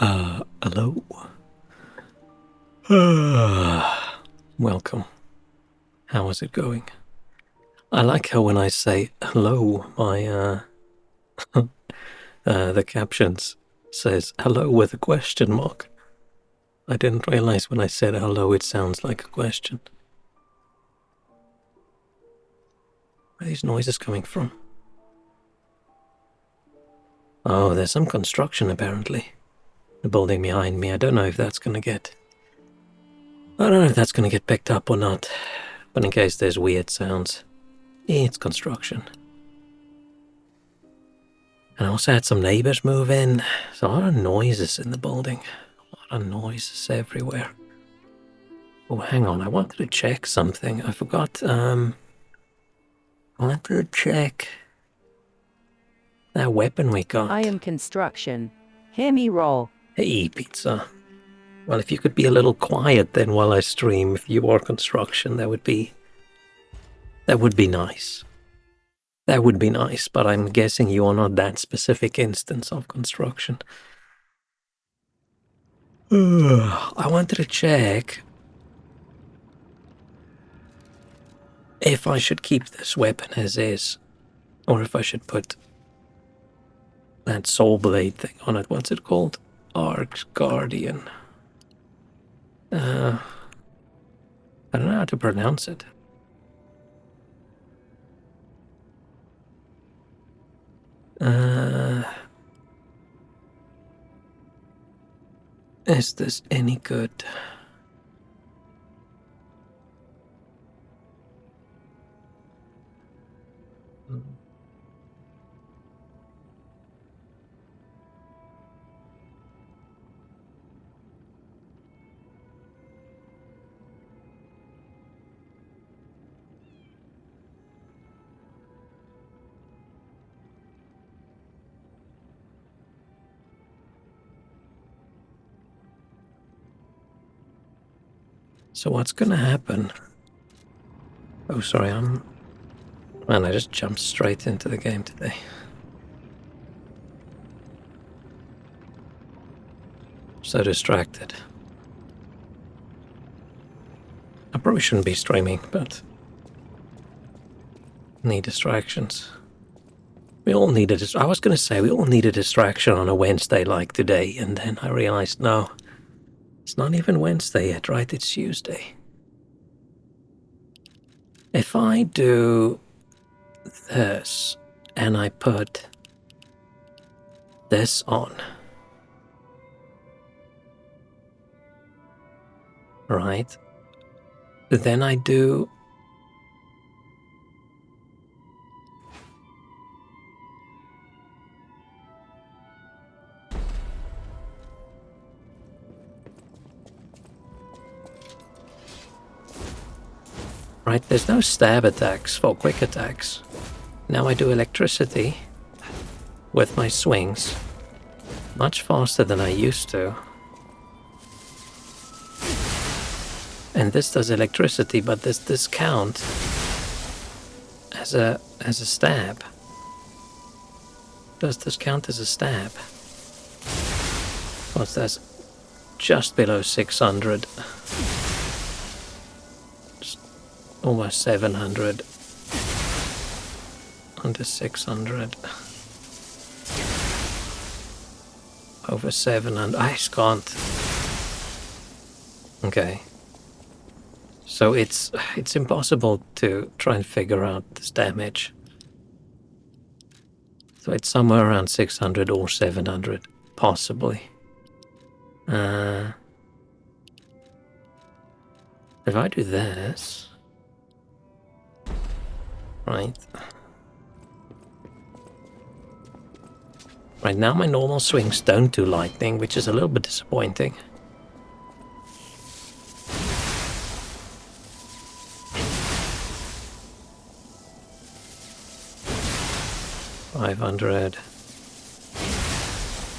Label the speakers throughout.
Speaker 1: Hello? Welcome. How is it going? I like how when I say hello, the captions says hello with a question mark. I didn't realize when I said hello it sounds like a question. Where are these noises coming from? Oh, there's some construction apparently. The building behind me, I don't know if that's gonna get picked up or not. But in case there's weird sounds, it's construction. And I also had some neighbors move in, so a lot of noises in the building. A lot of noises everywhere. Oh, hang on, I wanted to check something. I forgot, I wanted to check that weapon we got.
Speaker 2: I am construction. Hear me roll.
Speaker 1: Hey, pizza. Well, if you could be a little quiet then while I stream, if you are construction, that would be nice. That would be nice, but I'm guessing you are not that specific instance of construction. I wanted to check if I should keep this weapon as is, or if I should put that soul blade thing on it. What's it called? Arc Guardian. I don't know how to pronounce it. Is this any good? So what's gonna happen? Oh, sorry, Man, I just jumped straight into the game today. So distracted. I probably shouldn't be streaming, but need distractions. We all need I was gonna say we all need a distraction on a Wednesday like today, and then I realized no, it's not even Wednesday yet, right? It's Tuesday. If I do this and I put this on, right? Then I do right, there's no stab attacks for quick attacks. Now I do electricity with my swings much faster than I used to. And this does electricity, but this count as a stab. Does this count as a stab? What's that? Just below 600. Just almost 700. Under 600. Over 700. I just can't. Okay. So it's impossible to try and figure out this damage. So it's somewhere around 600 or 700, possibly. If I do this, right? Right now my normal swings don't do lightning, which is a little bit disappointing. $500.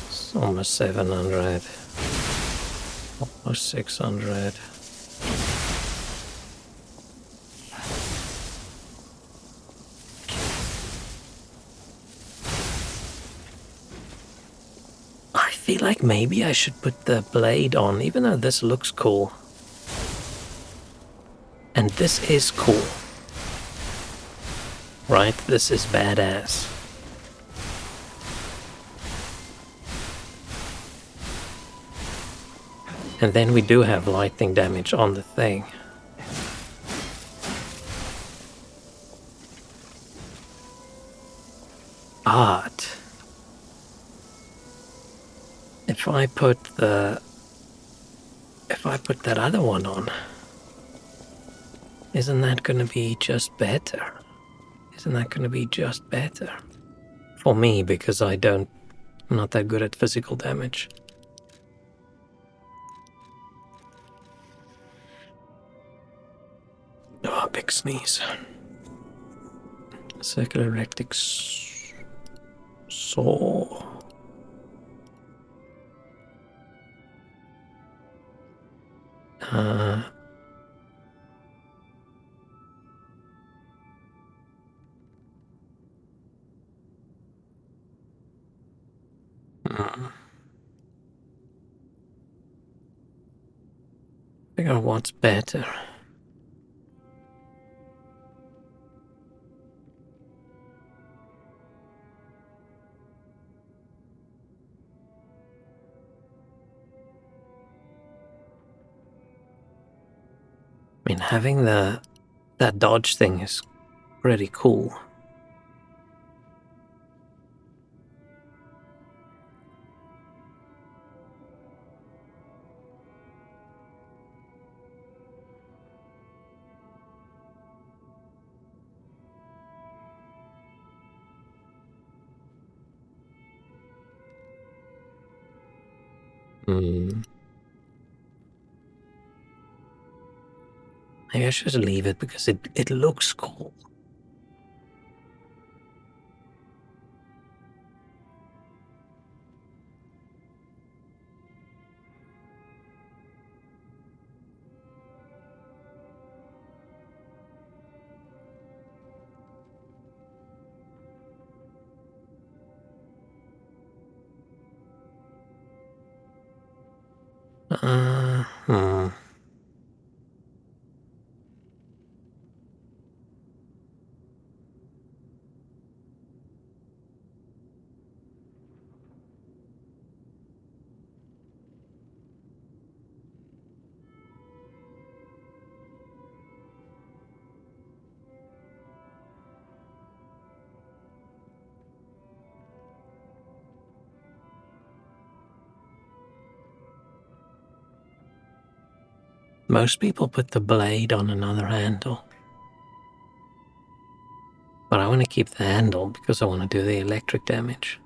Speaker 1: It's almost 700. Almost 600. feel like maybe I should put the blade on, even though this looks cool. And this is cool. Right? This is badass. And then we do have lightning damage on the thing. But if I put that other one on, isn't that gonna be just better? Isn't that gonna be just better? For me, because I'm not that good at physical damage. Oh, big sneeze. Circular electric saw. Figure out what's better. I mean, having that dodge thing is pretty cool. Maybe I should just leave it because it looks cool. Most people put the blade on another handle. But I want to keep the handle because I want to do the electric damage.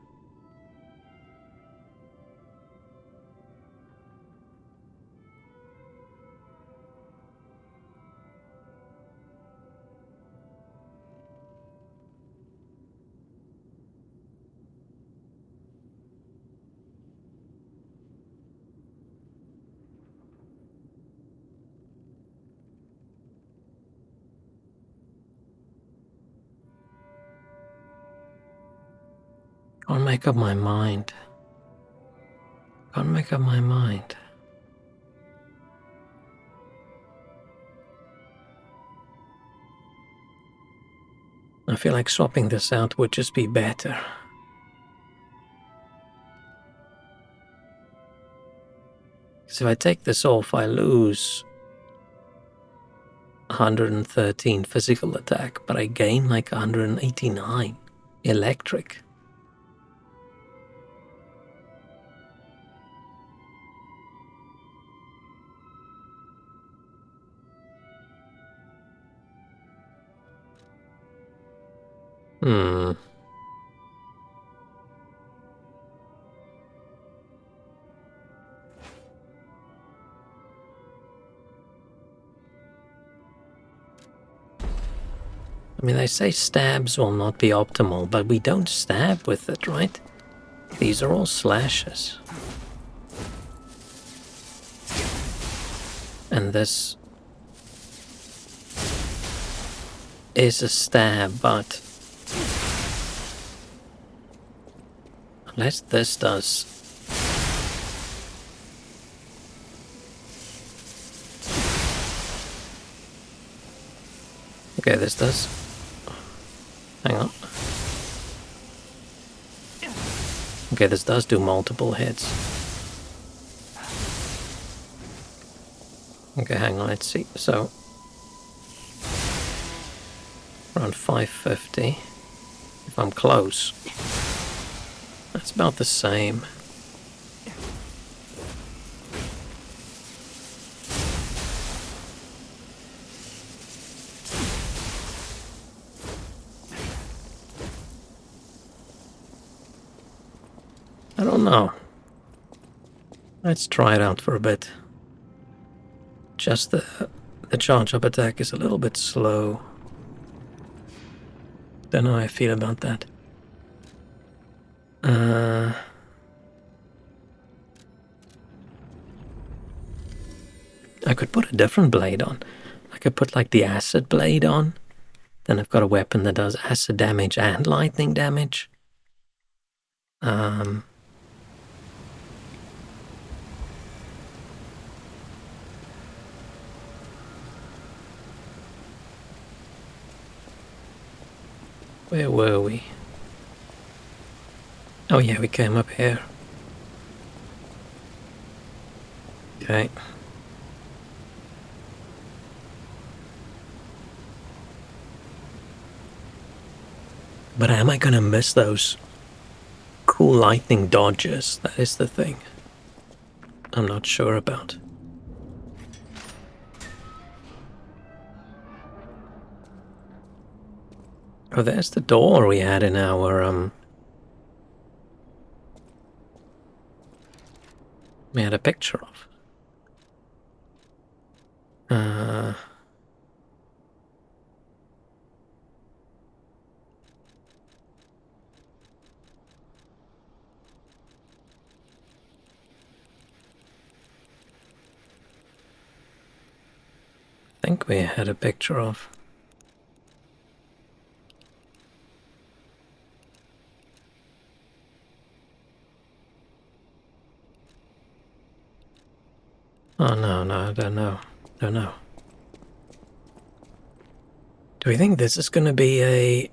Speaker 1: Can't make up my mind. Can't make up my mind. I feel like swapping this out would just be better. Because if I take this off, I lose 113 physical attack, but I gain like 189 electric. I mean, they say stabs will not be optimal, but we don't stab with it, right? These are all slashes. And this is a stab, but unless this does Okay, this does. Hang on. Okay, this does do multiple hits. Okay, hang on, let's see. So, around 550. If I'm close, that's about the same. I don't know. Let's try it out for a bit. Just the charge up attack is a little bit slow. Don't know how I feel about that. I could put a different blade on. I could put like the acid blade on. Then I've got a weapon that does acid damage and lightning damage. Where were we? Oh yeah, we came up here. Okay. But am I gonna miss those cool lightning dodges? That is the thing I'm not sure about. Oh, there's the door we had in our, we had a picture of. I think we had a picture of. Oh no, I don't know. Don't know. Do we think this is gonna be a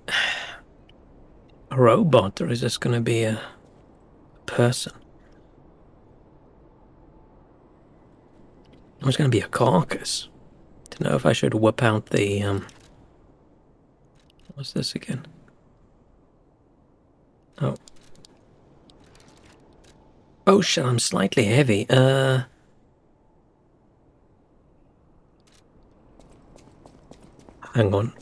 Speaker 1: robot, or is this gonna be a person? Or it's gonna be a carcass? To know if I should whip out the what's this again? Oh. Oh shit, I'm slightly heavy. Hang on.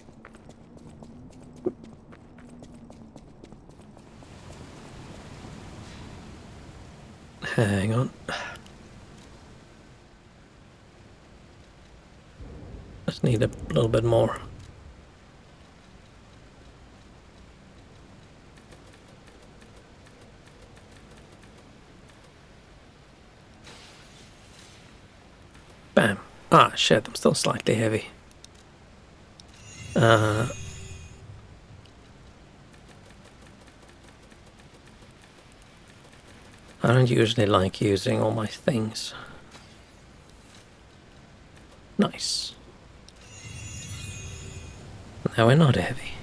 Speaker 1: Hang on. Just need a little bit more. Bam. Ah, shit, I'm still slightly heavy. I don't usually like using all my things. Nice. Now we're not heavy.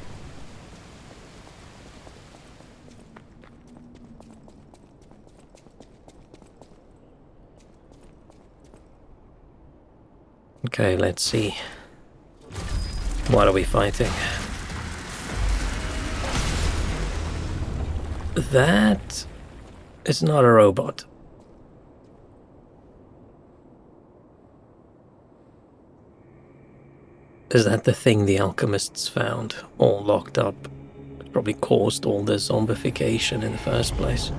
Speaker 1: Okay, let's see. What are we fighting? That is not a robot. Is that the thing the alchemists found, all locked up? It probably caused all this zombification in the first place.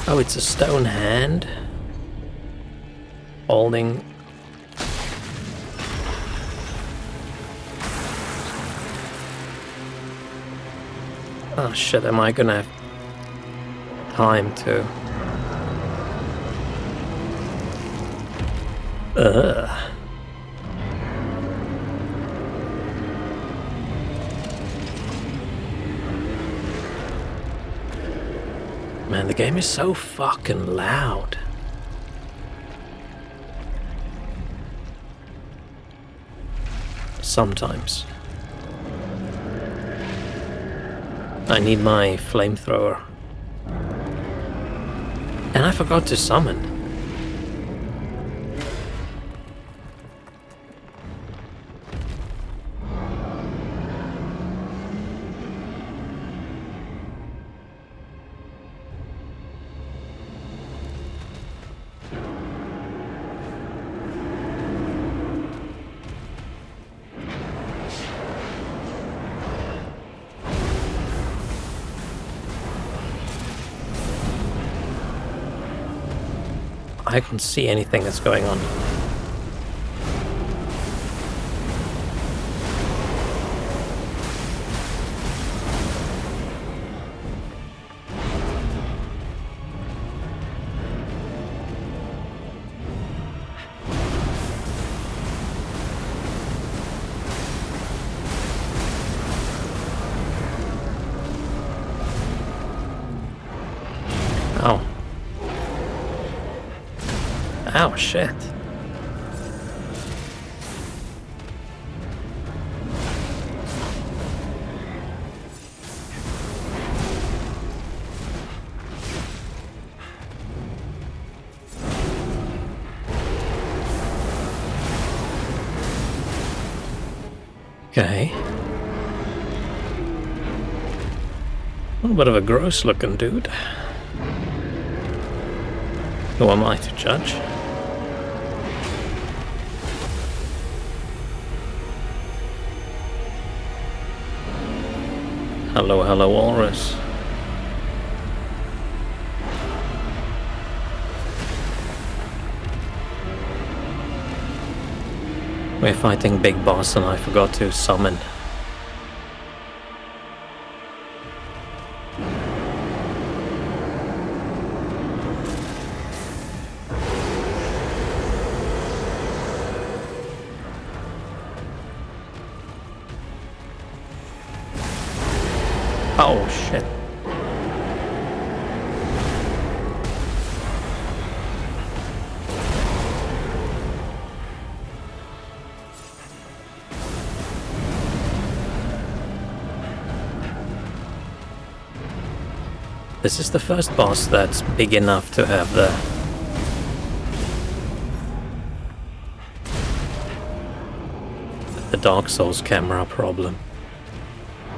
Speaker 1: Oh, it's a stone hand holding. Oh shit, am I gonna have time to... Man, man, the game is so fucking loud. Sometimes. I need my flamethrower. And I forgot to summon. I can't see anything that's going on. Oh. Oh, shit. Okay. A little bit of a gross looking dude. Who am I to judge? Hello, hello, Walrus. We're fighting Big Boss and I forgot to summon. Oh, shit. This is the first boss that's big enough to have the Dark Souls camera problem.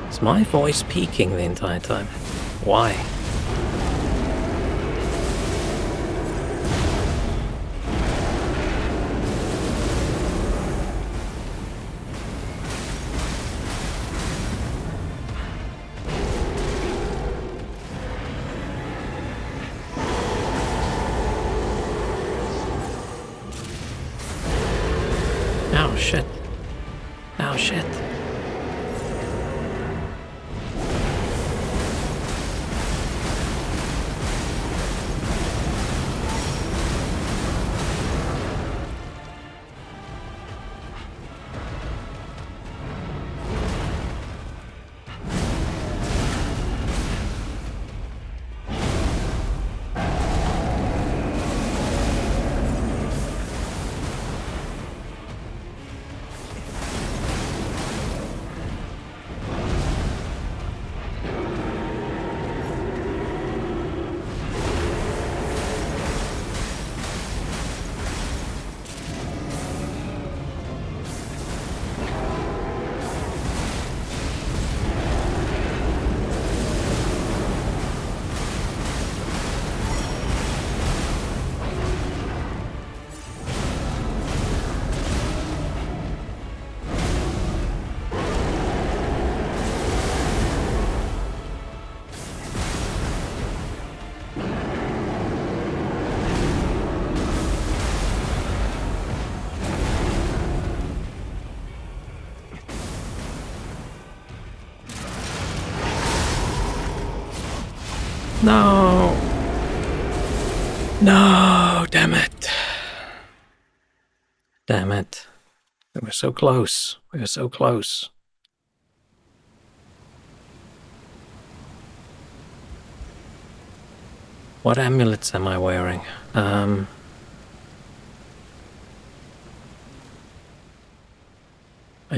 Speaker 1: Is my voice peaking the entire time? Why? Oh shit. Oh shit. No! No! Damn it! Damn it. We were so close. We were so close. What amulets am I wearing? I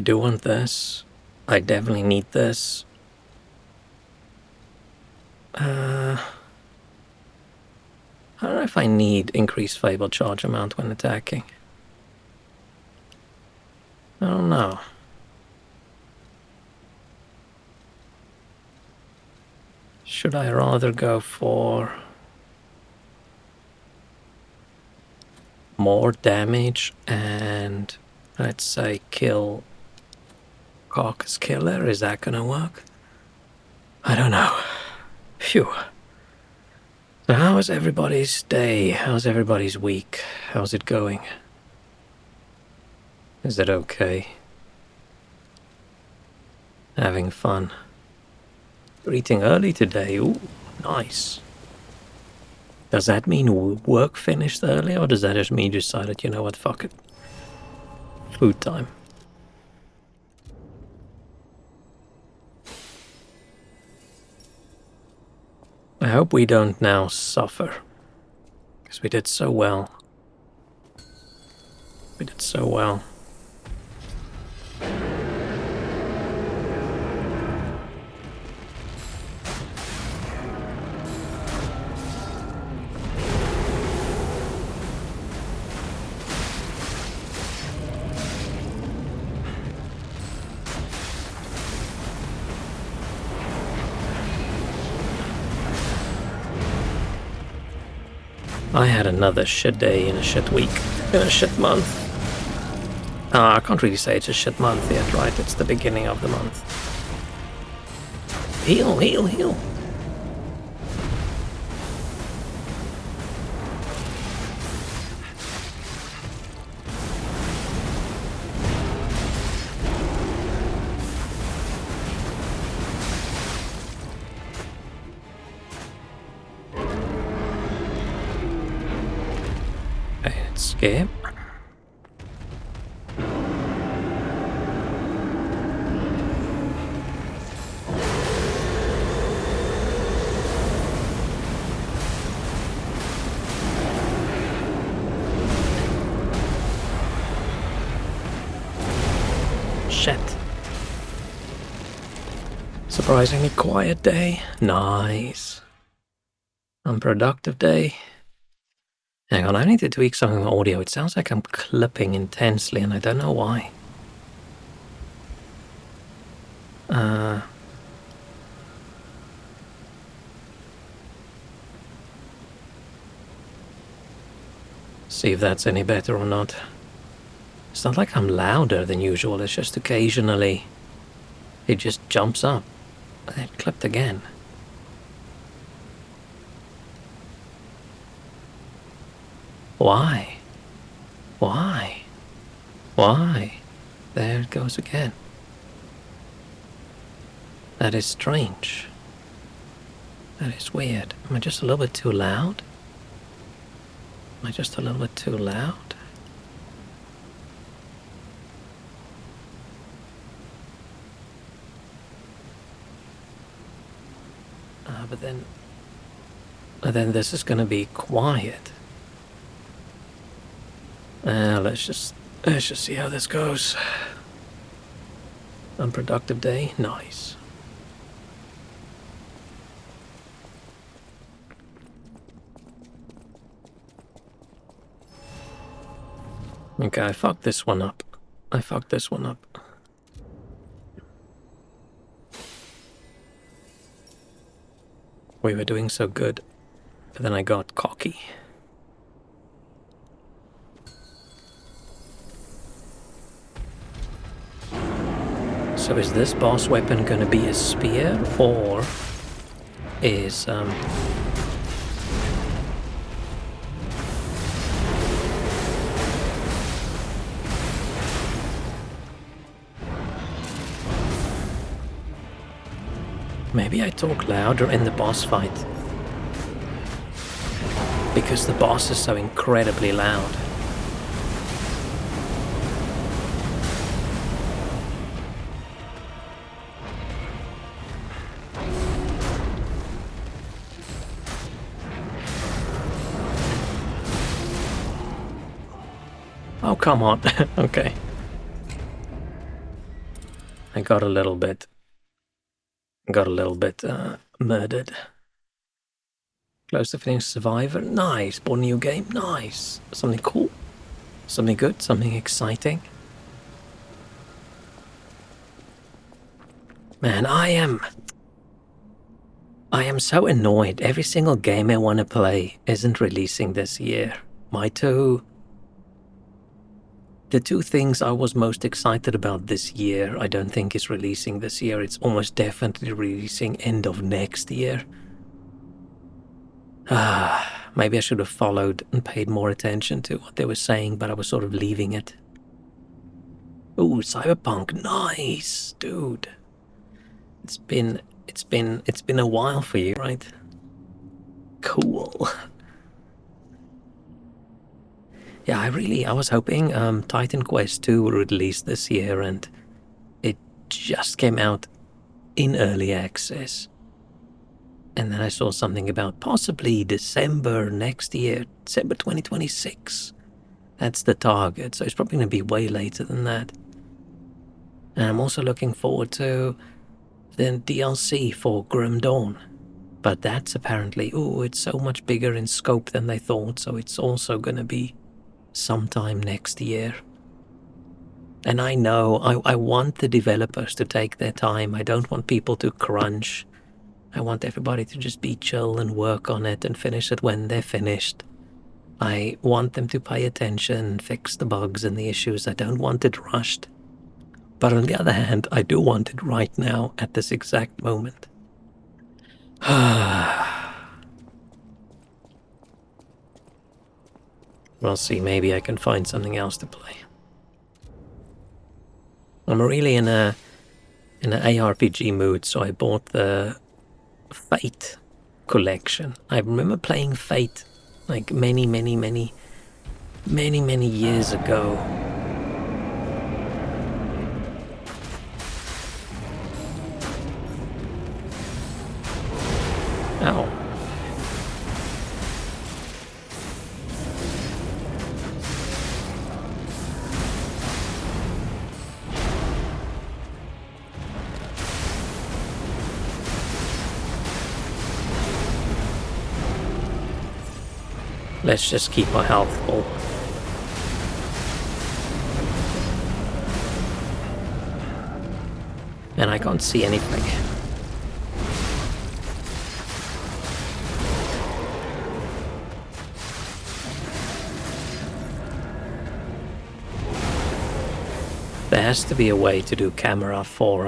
Speaker 1: do want this. I definitely need this. I don't know if I need increased Fable charge amount when attacking. I don't know. Should I rather go for more damage and, let's say, kill Carcass Killer? Is that gonna work? I don't know. Phew. So how is everybody's day? How's everybody's week? How's it going? Is it okay? Having fun? You're eating early today. Ooh, nice. Does that mean work finished early, or does that just mean you decided, you know what, fuck it? Food time. I hope we don't now suffer. Because we did so well. We did so well. I had another shit day in a shit week, in a shit month. I can't really say it's a shit month yet, right? It's the beginning of the month. Heal, heal, heal. Okay, escape. Shit. Surprisingly quiet day. Nice. Unproductive day. Hang on, I need to tweak something with audio. It sounds like I'm clipping intensely and I don't know why. See if that's any better or not. It's not like I'm louder than usual, it's just occasionally it just jumps up. It clipped again. Why? Why? Why? There it goes again. That is strange. That is weird. Am I just a little bit too loud? Am I just a little bit too loud? But then this is gonna be quiet. Let's just see how this goes. Unproductive day, nice. Okay, I fucked this one up. We were doing so good, but then I got cocky. So is this boss weapon gonna be a spear, or is maybe I talk louder in the boss fight because the boss is so incredibly loud. come on. Okay. I got a little bit murdered. Close to finish Survivor. Nice. Bought a new game. Nice. Something cool. Something good. Something exciting. Man, I am so annoyed. Every single game I want to play isn't releasing this year. The two things I was most excited about this year, I don't think is releasing this year. It's almost definitely releasing end of next year. Maybe I should have followed and paid more attention to what they were saying, but I was sort of leaving it. Ooh, Cyberpunk, nice, dude. It's been a while for you, right? Cool. Yeah, I was hoping Titan Quest 2 would release this year, and it just came out in early access. And then I saw something about possibly December next year, December 2026. That's the target, so it's probably going to be way later than that. And I'm also looking forward to the DLC for Grim Dawn. But that's apparently, it's so much bigger in scope than they thought, so it's also going to be sometime next year. And I know, I want the developers to take their time. I don't want people to crunch. I want everybody to just be chill and work on it and finish it when they're finished. I want them to pay attention and fix the bugs and the issues. I don't want it rushed. But on the other hand, I do want it right now at this exact moment. We'll see, maybe I can find something else to play. I'm really in an ARPG mood, so I bought the Fate collection. I remember playing Fate like many years ago. Ow. Let's just keep our health full. And I can't see anything. There has to be a way to do camera for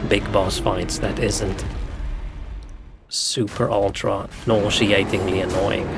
Speaker 1: big boss fights that isn't super ultra nauseatingly annoying.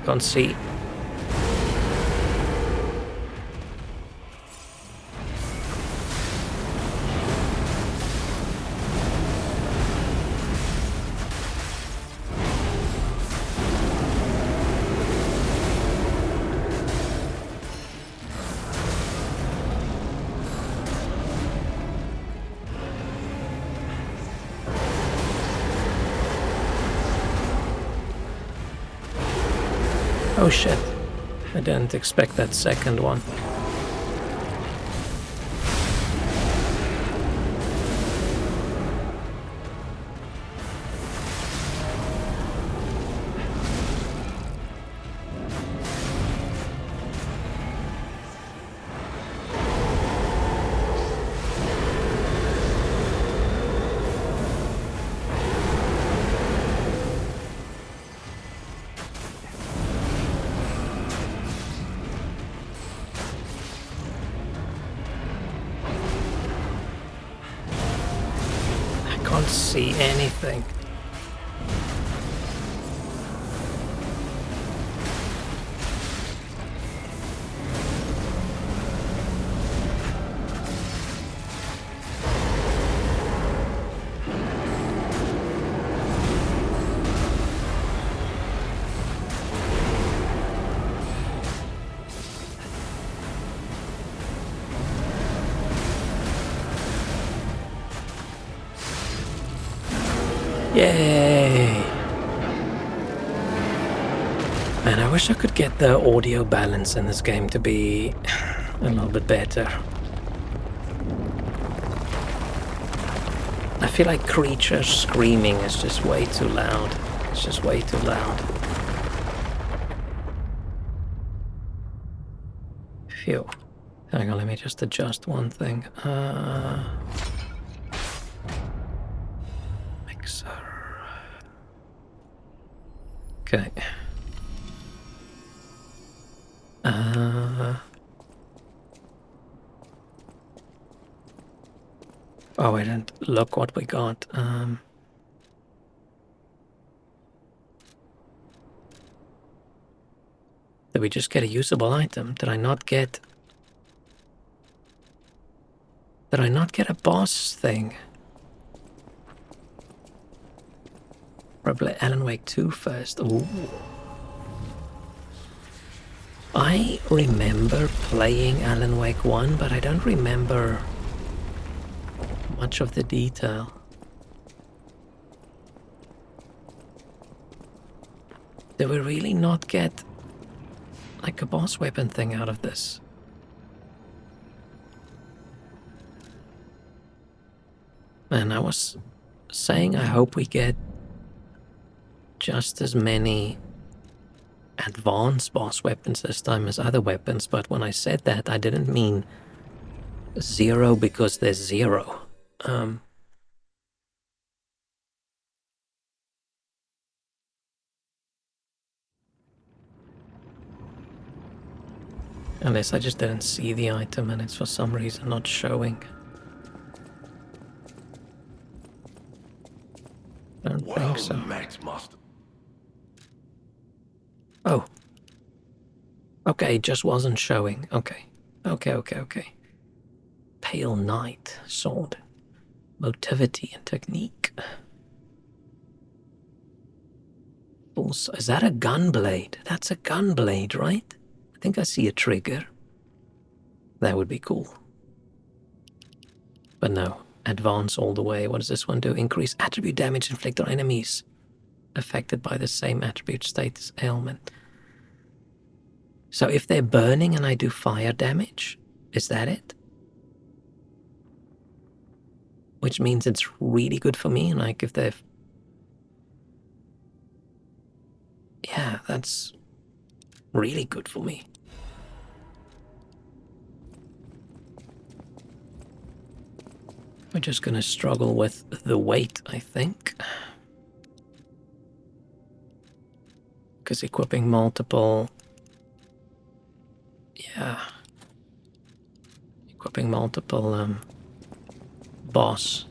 Speaker 1: Can't see. Oh shit, I didn't expect that second one. Can't see anything. Yay! Man, I wish I could get the audio balance in this game to be a little bit better. I feel like creatures screaming is just way too loud. It's just way too loud. Phew. Hang on, let me just adjust one thing. Mixer. Okay. Oh, I didn't look what we got. Did we just get a usable item? Did I not get a boss thing? Probably Alan Wake 2 first. Ooh. I remember playing Alan Wake 1, but I don't remember much of the detail. Did we really not get like a boss weapon thing out of this? Man, I was saying I hope we get just as many advanced boss weapons this time as other weapons, but when I said that, I didn't mean 0 because there's 0. Unless I just didn't see the item and it's for some reason not showing. I don't think so.
Speaker 3: Max Master.
Speaker 1: Oh. Okay, it just wasn't showing. Okay. Okay. Pale Knight sword. Motivity and technique. Is that a gun blade? That's a gun blade, right? I think I see a trigger. That would be cool. But no. Advance all the way. What does this one do? Increase attribute damage inflicted on enemies affected by the same attribute status ailment. So if they're burning and I do fire damage, is that it? Which means it's really good for me, like if they're... Yeah, that's really good for me. We're just gonna struggle with the weight, I think. Because equipping multiple... Yeah. Equipping multiple, boss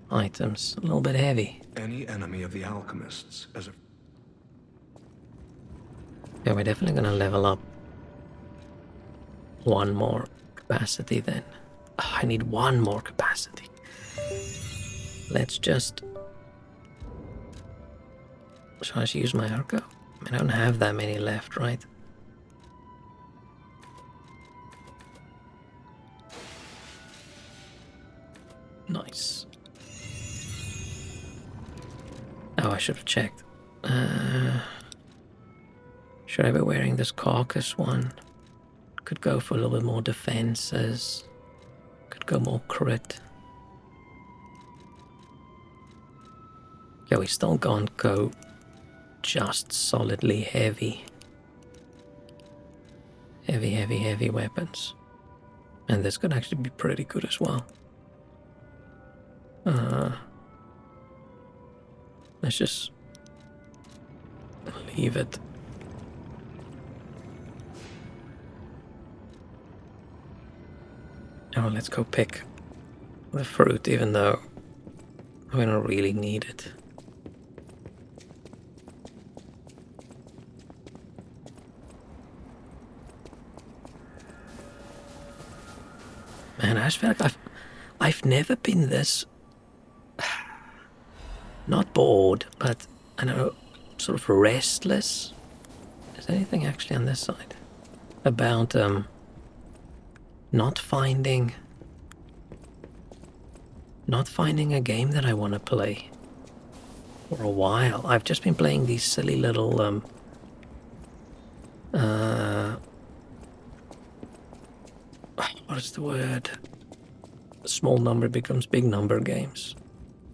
Speaker 1: items. A little bit heavy.
Speaker 3: Any enemy of the alchemists as a...
Speaker 1: Yeah, we're definitely gonna level up one more capacity then. Oh, I need one more capacity. Let's just... Shall I just use my Arco? I don't have that many left, right? Nice. Oh, I should have checked. Should I be wearing this carcass one? Could go for a little bit more defenses. Could go more crit. Yeah, we still can't go just solidly heavy. Heavy weapons. And this could actually be pretty good as well. Let's just leave it. Oh, let's go pick the fruit, even though we don't really need it. Man, I just feel like I've never been this not bored, but I don't know, sort of restless. Is there anything actually on this side about not finding a game that I want to play? for a while. I've just been playing these silly little what is the word? Small number becomes big number games.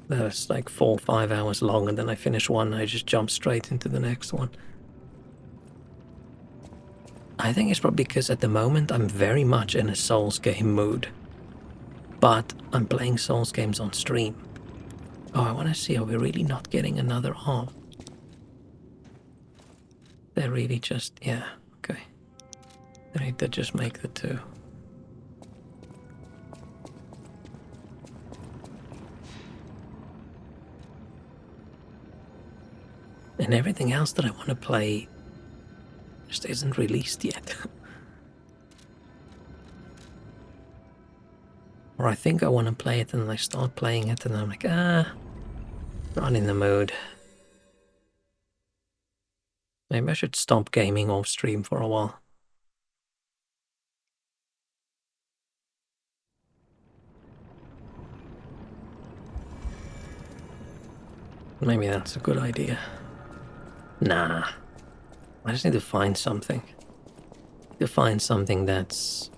Speaker 1: That's like 4 or 5 hours long, and then I finish one, I just jump straight into the next one. I think it's probably because at the moment I'm very much in a Souls game mood. But I'm playing Souls games on stream. Oh, I want to see, are we really not getting another arm? They're really just, yeah, okay. They need to just make the two. And everything else that I want to play just isn't released yet. Or I think I want to play it and then I start playing it and I'm like, not in the mood. Maybe I should stop gaming off stream for a while. Maybe that's a good idea. Nah. I just need to find something. To find something that's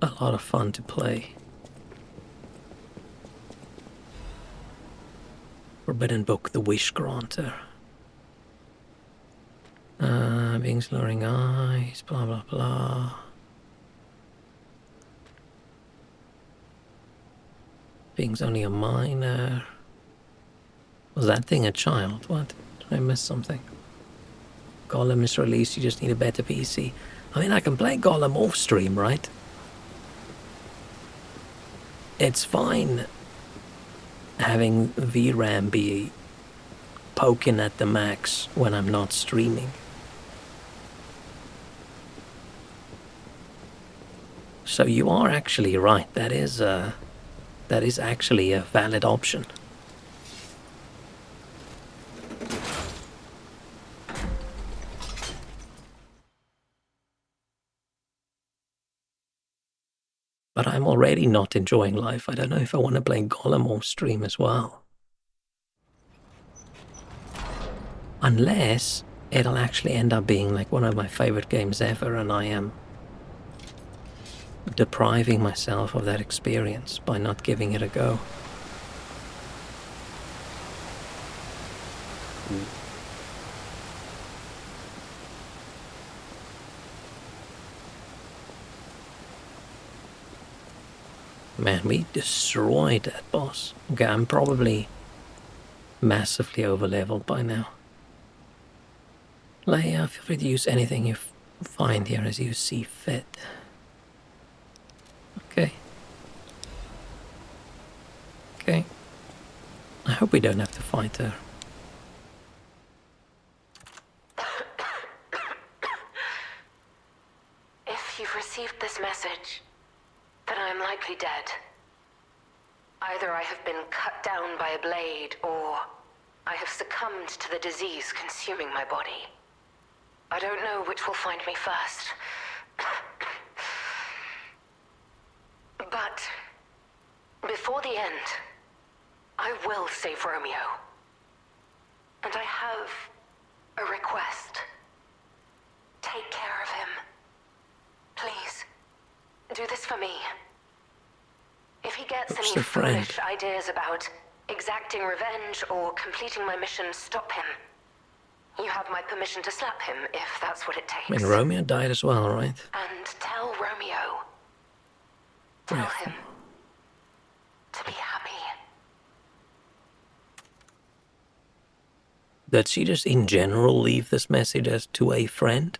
Speaker 1: a lot of fun to play. Forbidden Book, The Wish Granter. Beings luring eyes, blah blah blah. Being's only a minor. Was that thing a child? What? Did I miss something? Gollum is released, you just need a better PC. I mean, I can play Gollum off stream, right? It's fine having VRAM be poking at the max when I'm not streaming. So you are actually right. That is actually a valid option. But I'm already not enjoying life. I don't know if I want to play Gollum off stream as well. Unless it'll actually end up being like one of my favorite games ever and I am depriving myself of that experience by not giving it a go. Man, we destroyed that boss. Okay, I'm probably massively overleveled by now. Leia, feel free to use anything you find here as you see fit. Okay. Okay. I hope we don't have to fight her.
Speaker 4: If you've received this message, then I am likely dead. Either I have been cut down by a blade, or I have succumbed to the disease consuming my body. I don't know which will find me first. But before the end, I will save Romeo. And I have a request. Take care of him. Please, do this for me. If he gets any foolish ideas about exacting revenge or completing my mission, stop him. You have my permission to slap him if that's what it takes.
Speaker 1: I mean, Romeo died as well, right?
Speaker 4: And tell Romeo. Tell him to be happy.
Speaker 1: Did she just in general leave this message as to a friend?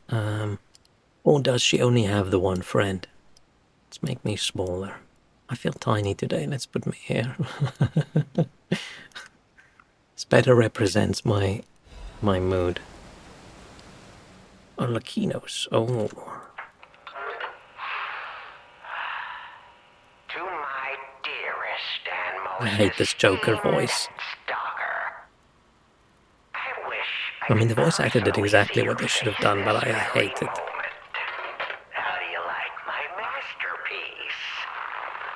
Speaker 1: Or does she only have the one friend? Let's make me smaller. I feel tiny today, let's put me here. This better represents my mood. Arlekinos, oh.
Speaker 5: To my dearest and most
Speaker 1: I hate this Joker voice.
Speaker 5: stalker. I wish
Speaker 1: I mean, the voice actor did exactly what they should have done, but I hate it.
Speaker 5: How do you like my masterpiece?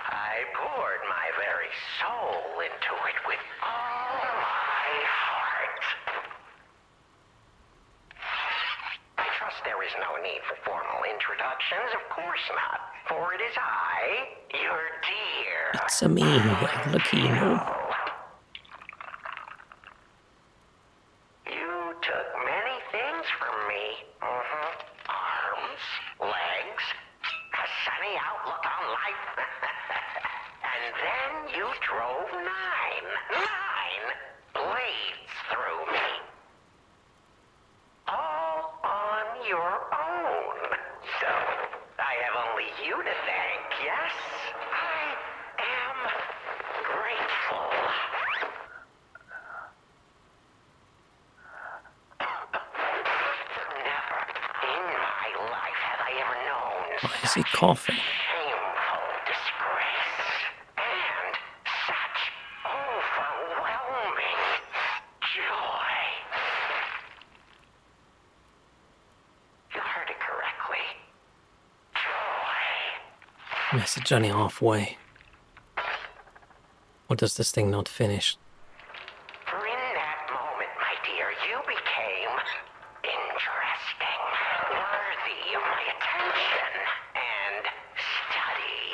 Speaker 5: I poured my very soul no need for formal introductions, of course not. For it is I, your dear.
Speaker 1: It's a me, Lucchino.
Speaker 5: You took many things from me. Arms, legs, a sunny outlook on life. And then you drove nine blades through me. All on your own. So, I have only you to thank, yes? I am grateful. Never in my life have I ever known
Speaker 1: Why is he coughing?
Speaker 5: shameful disgrace and such overwhelming joy. You heard it correctly. Joy.
Speaker 1: Message only halfway. Or does this thing not finish?
Speaker 5: For in that moment, my dear, you became interesting, worthy of my attention and study.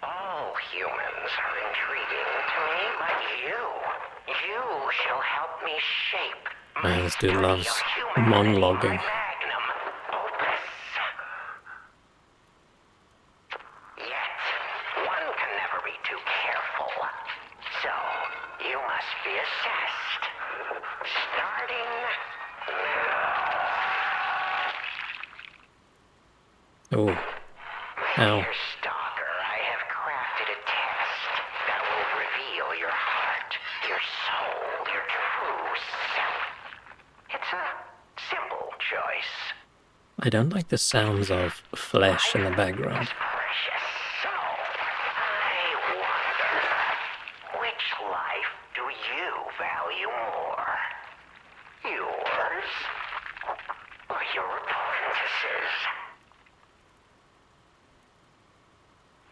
Speaker 5: All humans are intriguing to me, but you shall help me shape
Speaker 1: Man, this dude
Speaker 5: my
Speaker 1: loves
Speaker 5: study of humanity,
Speaker 1: monologuing.
Speaker 5: my magnum opus. Yet, one can never be too careful. So, you must be assessed. Starting now.
Speaker 1: Oh. Ow.
Speaker 5: Dear Stalker, I have crafted a test that will reveal your heart, your soul, your true self. It's a simple choice.
Speaker 1: I don't like the sounds of flesh in the background.
Speaker 5: Precious soul, I wonder, which life do you value more? Yours or your apprentice's?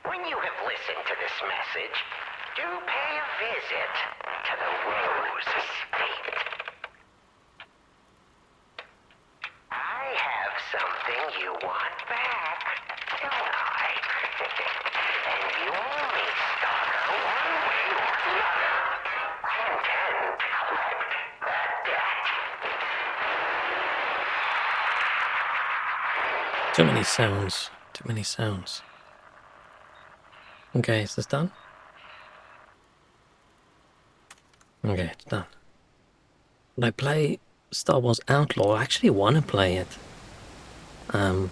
Speaker 5: When you have listened to this message, do pay a visit to the Rose Estate. I have something you want back, don't I? And you owe me, Stalker, one way or another. I intend to collect that debt.
Speaker 1: Too many sounds. Too many sounds. Okay, is this done? Okay, it's done. Would I play Star Wars Outlaw? I actually want to play it. I'm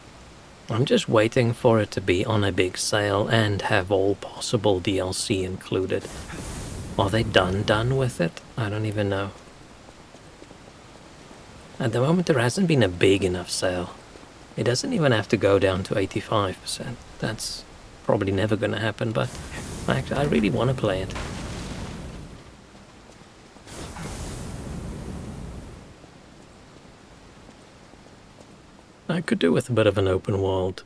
Speaker 1: just waiting for it to be on a big sale and have all possible DLC included. Are they done with it? I don't even know. At the moment, there hasn't been a big enough sale. It doesn't even have to go down to 85%. That's probably never going to happen, but I really want to play it. I could do with a bit of an open world.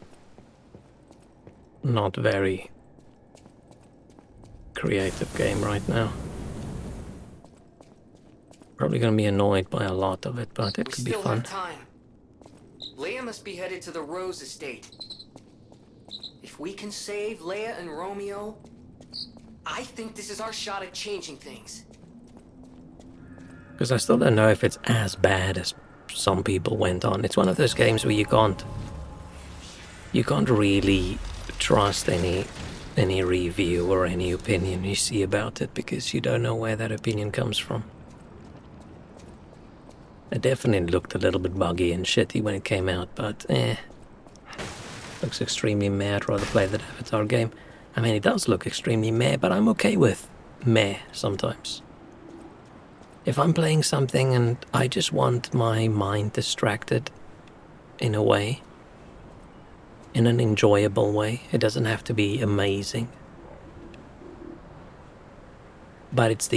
Speaker 1: Not very creative game right now. Probably going to be annoyed by a lot of it, but it
Speaker 6: We
Speaker 1: could be
Speaker 6: still
Speaker 1: fun.
Speaker 6: have time. Leia must be headed to the Rose Estate. If we can save Leia and Romeo, I think this is our shot at changing things.
Speaker 1: Because I still don't know if it's as bad as some people went on. It's one of those games where you can't really trust any review or any opinion you see about it, because you don't know where that opinion comes from. It definitely looked a little bit buggy and shitty when it came out, but looks extremely meh. I'd rather play that Avatar game. I mean, it does look extremely meh, but I'm okay with meh sometimes. If I'm playing something and I just want my mind distracted in a way, in an enjoyable way, it doesn't have to be amazing. But it's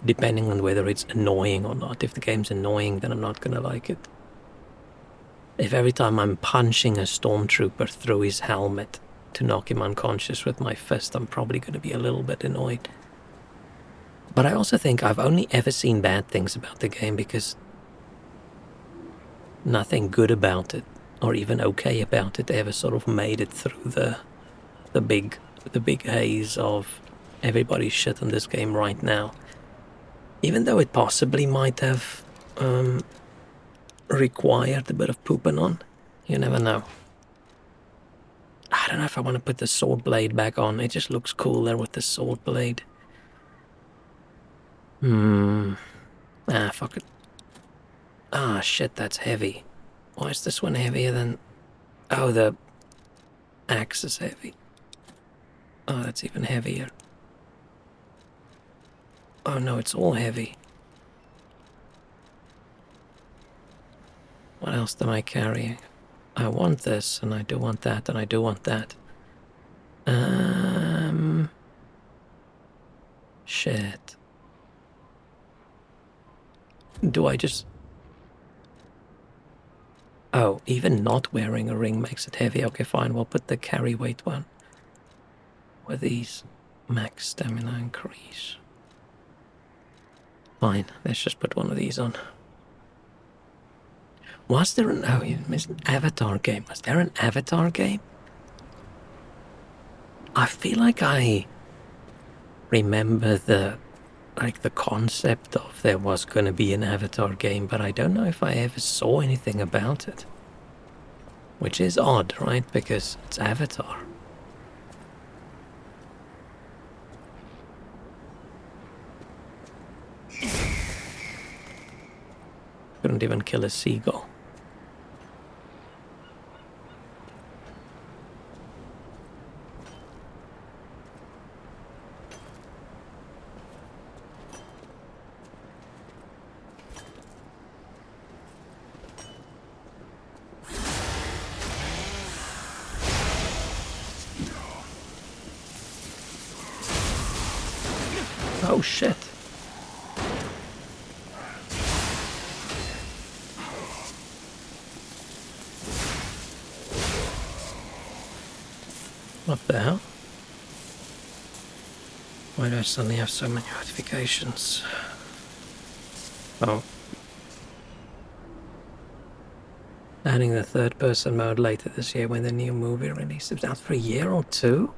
Speaker 1: depending on whether it's annoying or not. If the game's annoying, then I'm not gonna like it. If every time I'm punching a stormtrooper through his helmet to knock him unconscious with my fist, I'm probably gonna be a little bit annoyed. But I also think I've only ever seen bad things about the game because nothing good about it, or even okay about it, ever sort of made it through the big haze of everybody's shit in this game right now. Even though it possibly might have required a bit of pooping on, you never know. I don't know if I want to put the sword blade back on. It just looks cooler with the sword blade. Fuck it. Ah, shit, that's heavy. Why is this one heavier than... Oh, the axe is heavy. Oh, that's even heavier. Oh no, it's all heavy. What else am I carrying? I want this, and I do want that, and I do want that. Shit. Do I just... Oh, even not wearing a ring makes it heavy. Okay, fine, we'll put the carry weight one. With these max stamina increase. Fine, let's just put one of these on. Was there an... Oh, you missed an Avatar game. Was there an Avatar game? I feel like I remember the concept of there was going to be an Avatar game, but I don't know if I ever saw anything about it. Which is odd, right? Because it's Avatar. Couldn't even kill a seagull. Oh shit. What the hell? Why do I suddenly have so many notifications? Oh. Adding the third-person mode later this year when the new movie releases. Out for a year or two?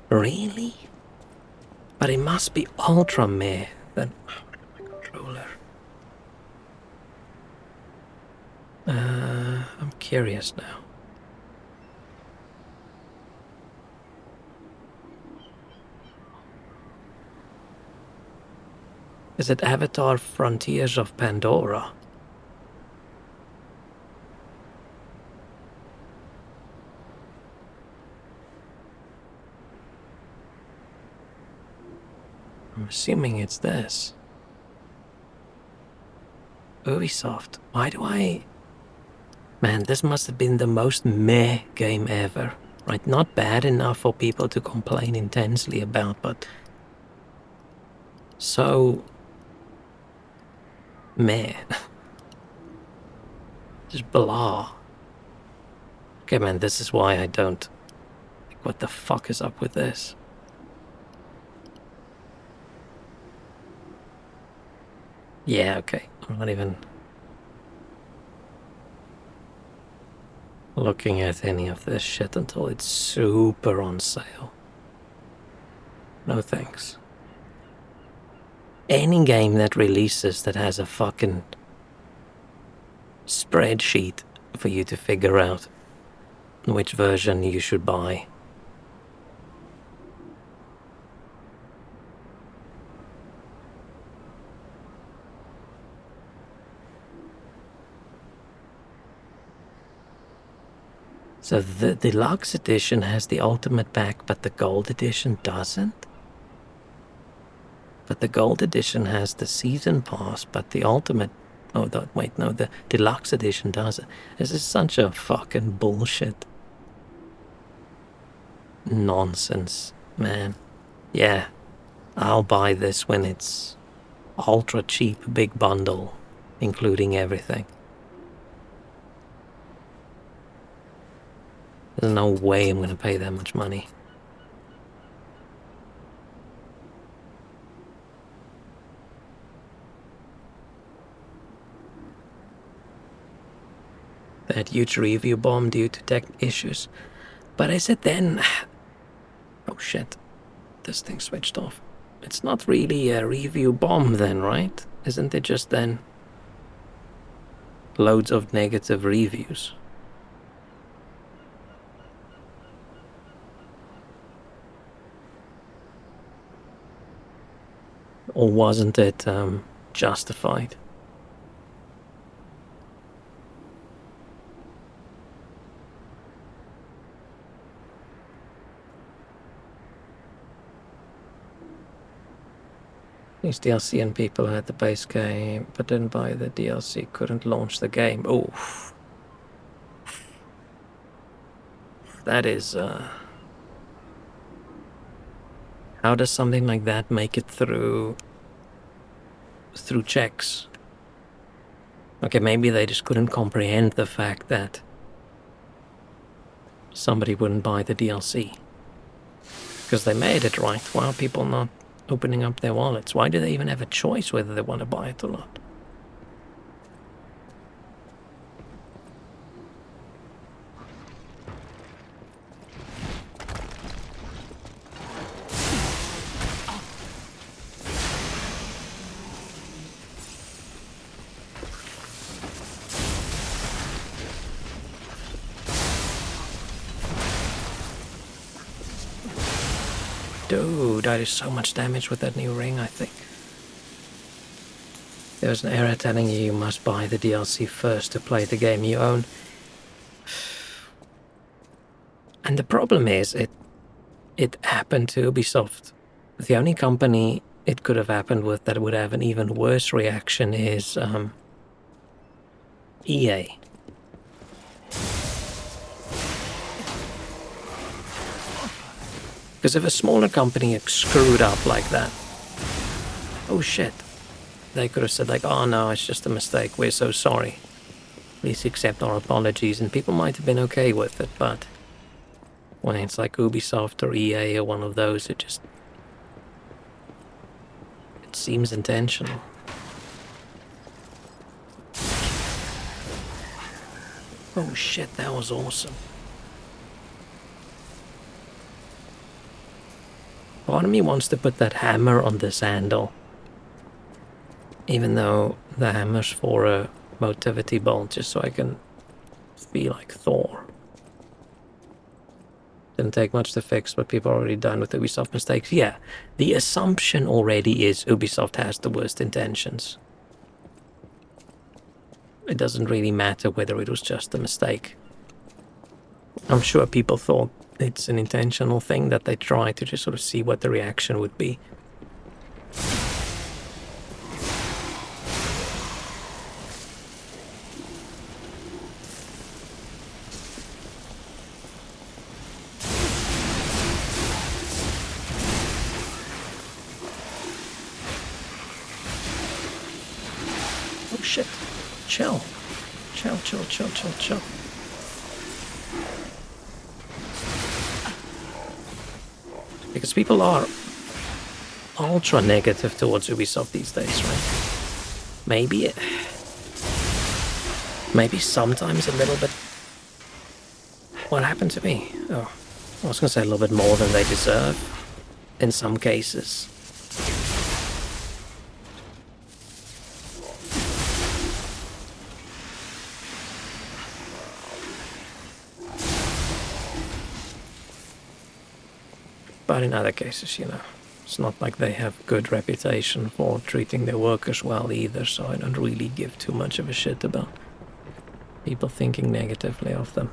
Speaker 1: Really? But it must be ultra meh. Then my controller. I'm curious now. Is it Avatar Frontiers of Pandora? I'm assuming it's this. Ubisoft. Why do I... Man, this must have been the most meh game ever. Right, not bad enough for people to complain intensely about, but... So... meh. Just blah. Okay, man, this is why I don't... Like, what the fuck is up with this? Yeah, okay. I'm not even looking at any of this shit until it's super on sale. No thanks. Any game that releases that has a fucking spreadsheet for you to figure out which version you should buy. So the deluxe edition has the ultimate pack, but the gold edition doesn't? But the gold edition has the season pass, but the ultimate... Oh, wait, no, the deluxe edition doesn't. This is such a fucking bullshit. Nonsense, man. Yeah, I'll buy this when it's ultra cheap, big bundle, including everything. There's no way I'm gonna pay that much money. that huge review bomb due to tech issues. But is it then... Oh shit, this thing switched off. It's not really a review bomb then, right? Isn't it just then loads of negative reviews? Or wasn't it justified? These DLC and people who had the base game but didn't buy the DLC couldn't launch the game. Oof. That is... How does something like that make it through checks? Okay, maybe they just couldn't comprehend the fact that somebody wouldn't buy the DLC. Because they made it right. Why are people not opening up their wallets? Why do they even have a choice whether they want to buy it or not? Dude, I did so much damage with that new ring, I think. There's an error telling you must buy the DLC first to play the game you own. And the problem is, it happened to Ubisoft. The only company it could have happened with that would have an even worse reaction is EA. Because if a smaller company screwed up like that, oh shit, they could have said like, oh no, it's just a mistake, we're so sorry. Please accept our apologies, and people might have been okay with it, but when it's like Ubisoft or EA or one of those, it seems intentional. Oh shit, that was awesome. Part of me wants to put that hammer on this handle, even though the hammer's for a motivity bolt, just so I can be like Thor. Didn't take much to fix, but people are already done with Ubisoft mistakes. Yeah, the assumption already is Ubisoft has the worst intentions. It doesn't really matter whether it was just a mistake. I'm sure people thought it's an intentional thing that they try to just sort of see what the reaction would be. Oh shit. Chill. Chill, chill, chill, chill, chill. Because people are ultra negative towards Ubisoft these days, right? Maybe sometimes a little bit. What happened to me? Oh, I was gonna say a little bit more than they deserve in some cases. But in other cases, you know, it's not like they have good reputation for treating their workers well either, so I don't really give too much of a shit about people thinking negatively of them.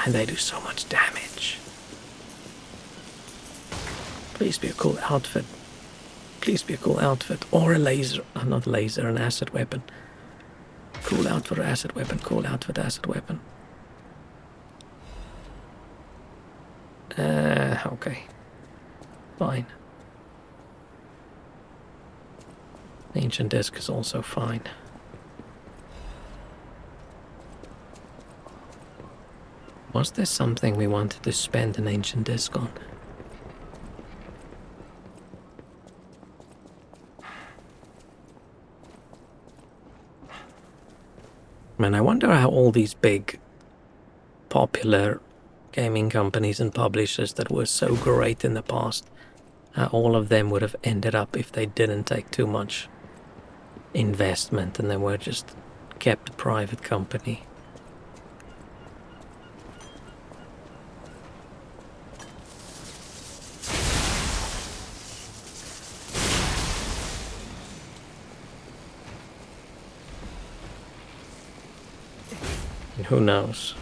Speaker 1: And they do so much damage. Please be a cool outfit. Please be a cool outfit. Or a laser, not laser, an acid weapon. Cool outfit, acid weapon, cool outfit, acid weapon. Okay. Fine. Ancient disc is also fine. Was there something we wanted to spend an ancient disc on? Man, I wonder how all these big, popular gaming companies and publishers that were so great in the past, how all of them would have ended up if they didn't take too much investment and they were just kept a private company. And who knows?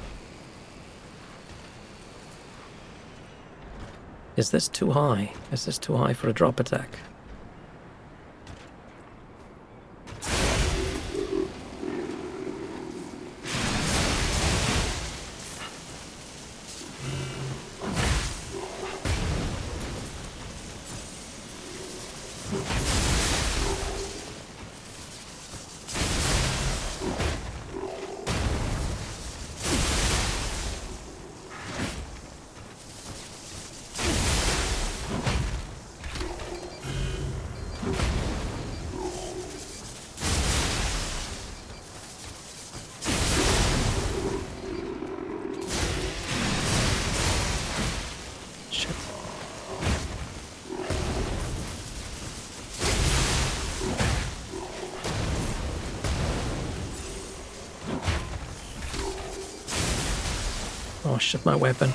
Speaker 1: Is this too high? Is this too high for a drop attack? Shit. Oh shit, my weapon.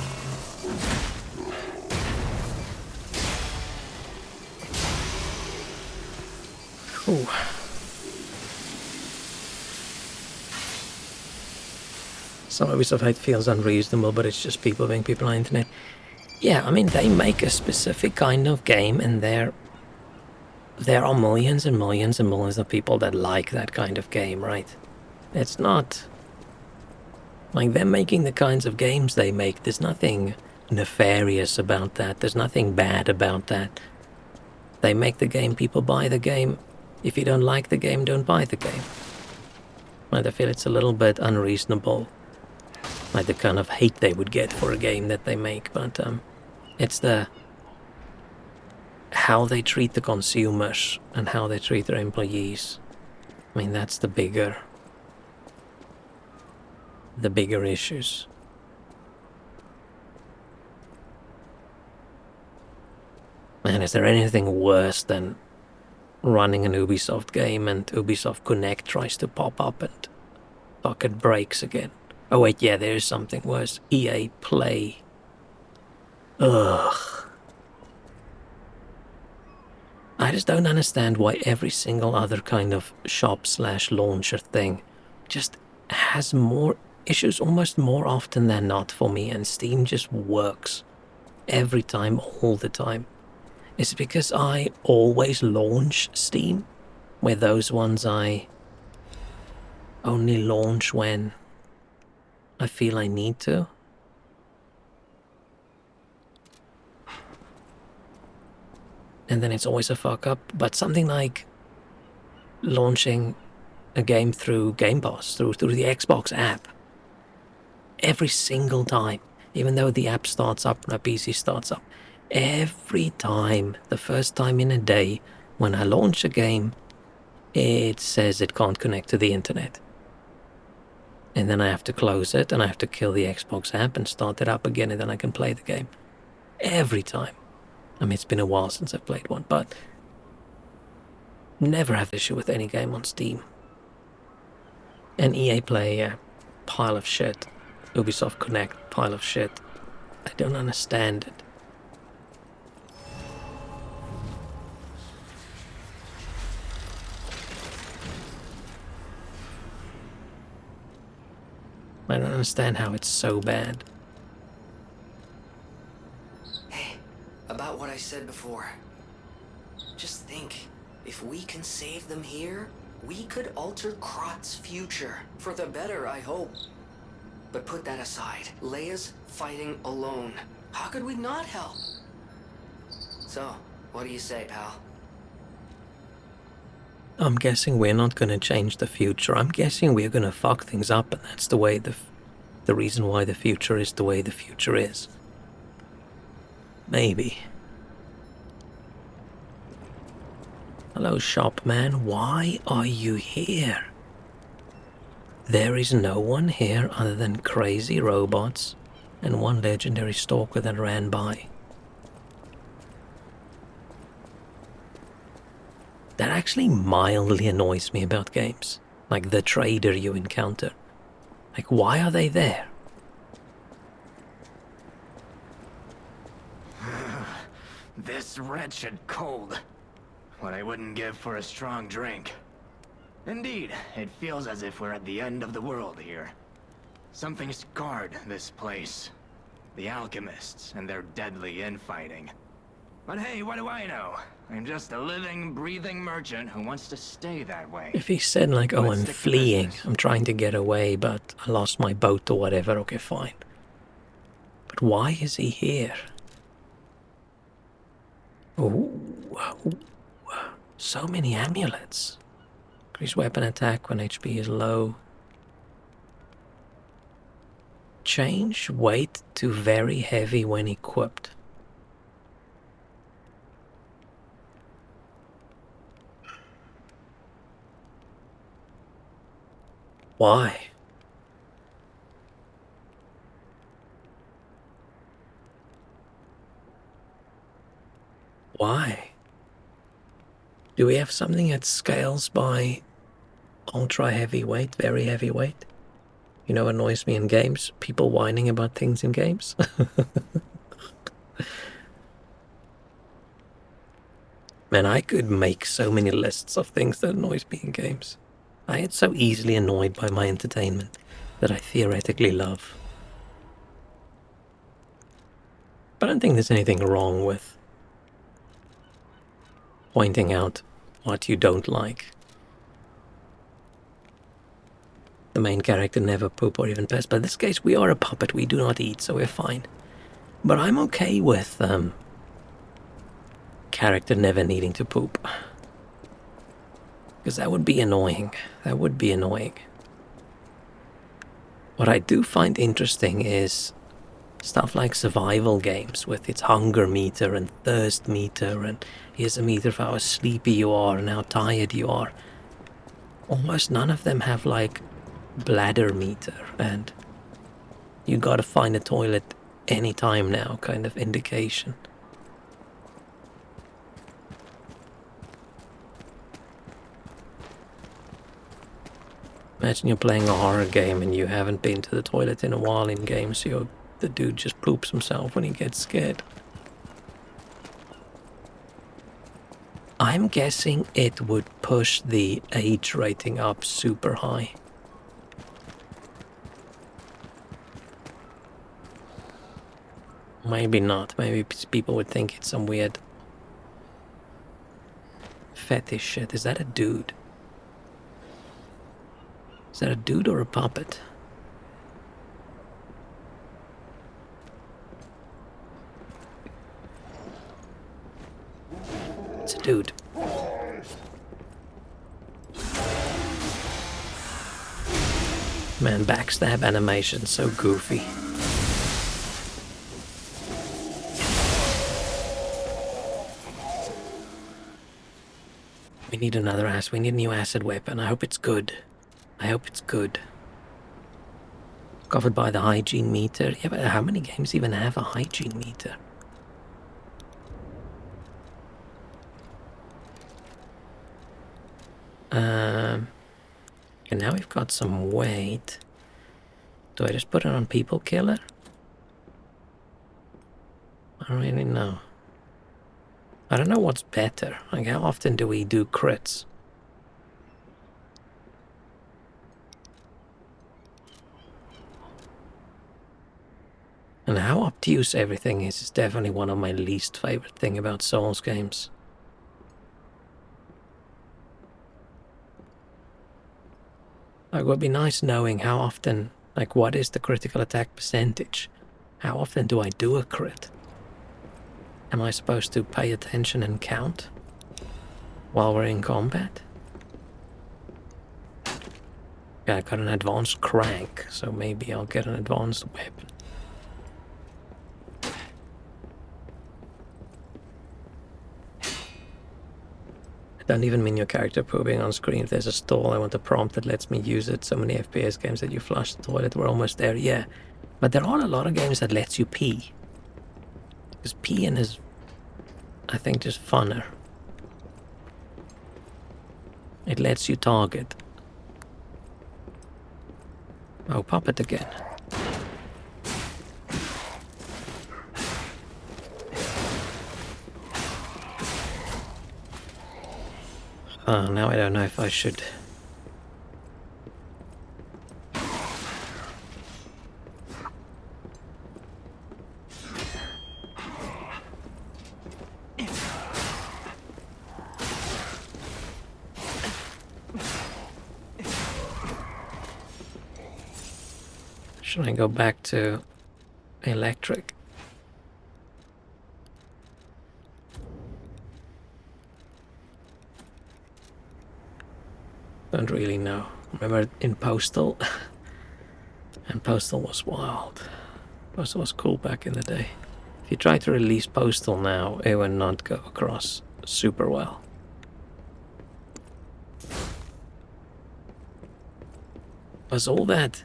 Speaker 1: Ooh. Some Ubisoft hate feels unreasonable, but it's just people being people on the internet. Yeah, I mean, they make a specific kind of game, and there are millions and millions and millions of people that like that kind of game, right? It's not like them making the kinds of games they make. There's nothing nefarious about that. There's nothing bad about that. They make the game, people buy the game. If you don't like the game, don't buy the game. Like, I feel it's a little bit unreasonable, like the kind of hate they would get for a game that they make, but it's the how they treat the consumers and how they treat their employees. I mean, that's the bigger issues. Man, is there anything worse than running an Ubisoft game and Ubisoft Connect tries to pop up and fucking breaks again? Oh wait, yeah, there is something worse. EA Play. Ugh. I just don't understand why every single other kind of shop/launcher thing just has more issues almost more often than not for me, and Steam just works every time, all the time. Is it because I always launch Steam, where those ones I only launch when I feel I need to? And then it's always a fuck up. But something like launching a game through Game Pass, through the Xbox app, every single time, even though the app starts up and my PC starts up, every time, the first time in a day, when I launch a game, it says it can't connect to the internet. And then I have to close it, and I have to kill the Xbox app and start it up again, and then I can play the game. Every time. I mean, it's been a while since I've played one, but never have issue with any game on Steam. And EA Play, pile of shit. Ubisoft Connect, pile of shit. I don't understand it. I don't understand how it's so bad.
Speaker 6: Hey, about what I said before. Just think, if we can save them here, we could alter Krot's future. For the better, I hope. But put that aside, Leia's fighting alone. How could we not help? So, what do you say, pal?
Speaker 1: I'm guessing we're not going to change the future. I'm guessing we're going to fuck things up, and that's the way the reason why the future is the way the future is. Maybe. Hello, shop man. Why are you here? There is no one here other than crazy robots and one legendary stalker that ran by. That actually mildly annoys me about games, like the trader you encounter. Like, why are they there?
Speaker 7: This wretched cold. What I wouldn't give for a strong drink. Indeed, it feels as if we're at the end of the world here. Something scarred this place. The alchemists and their deadly infighting. But hey, what do I know? I'm just a living, breathing merchant who wants to stay that way.
Speaker 1: If he said like, oh,
Speaker 7: Let's
Speaker 1: I'm
Speaker 7: stick to
Speaker 1: fleeing,
Speaker 7: business.
Speaker 1: I'm trying to get away, but I lost my boat or whatever, okay, fine. But why is he here? Ooh, so many amulets. Increase weapon attack when HP is low. Change weight to very heavy when equipped. Why? Why? Do we have something that scales by ultra heavyweight, very heavyweight? You know what annoys me in games? People whining about things in games. Man, I could make so many lists of things that annoys me in games. I get so easily annoyed by my entertainment that I theoretically love. But I don't think there's anything wrong with pointing out what you don't like. The main character never poop or even piss, but in this case we are a puppet, we do not eat, so we're fine. But I'm okay with character never needing to poop. Because that would be annoying. That would be annoying. What I do find interesting is stuff like survival games with its hunger meter and thirst meter, and here's a meter for how sleepy you are and how tired you are. Almost none of them have like bladder meter and you gotta find a toilet anytime now kind of indication. Imagine you're playing a horror game and you haven't been to the toilet in a while in game, so the dude just poops himself when he gets scared. I'm guessing it would push the age rating up super high. Maybe not. Maybe people would think it's some weird fetish shit. Is that a dude? Is that a dude or a puppet? It's a dude. Man, backstab animation, so goofy. We need another acid. We need a new acid weapon. I hope it's good. I hope it's good. Covered by the hygiene meter. Yeah, but how many games even have a hygiene meter? And now we've got some weight. Do I just put it on people killer? I don't really know. I don't know what's better. Like, how often do we do crits? And how obtuse everything is definitely one of my least favorite thing about Souls games. Like, it would be nice knowing how often, like, what is the critical attack percentage? How often do I do a crit? Am I supposed to pay attention and count while we're in combat? Yeah, I got an advanced crank, so maybe I'll get an advanced weapon. Don't even mean your character pooping on screen. If there's a stall, I want a prompt that lets me use it. So many FPS games that you flush the toilet, we're almost there, yeah. But there are a lot of games that lets you pee. Because peeing is, I think, just funner. It lets you target. Oh, puppet again. Oh, now I don't know if I should... Should I go back to electric? Don't really know. Remember in Postal? And Postal was wild. Postal was cool back in the day. If you try to release Postal now, it would not go across super well. Was all that,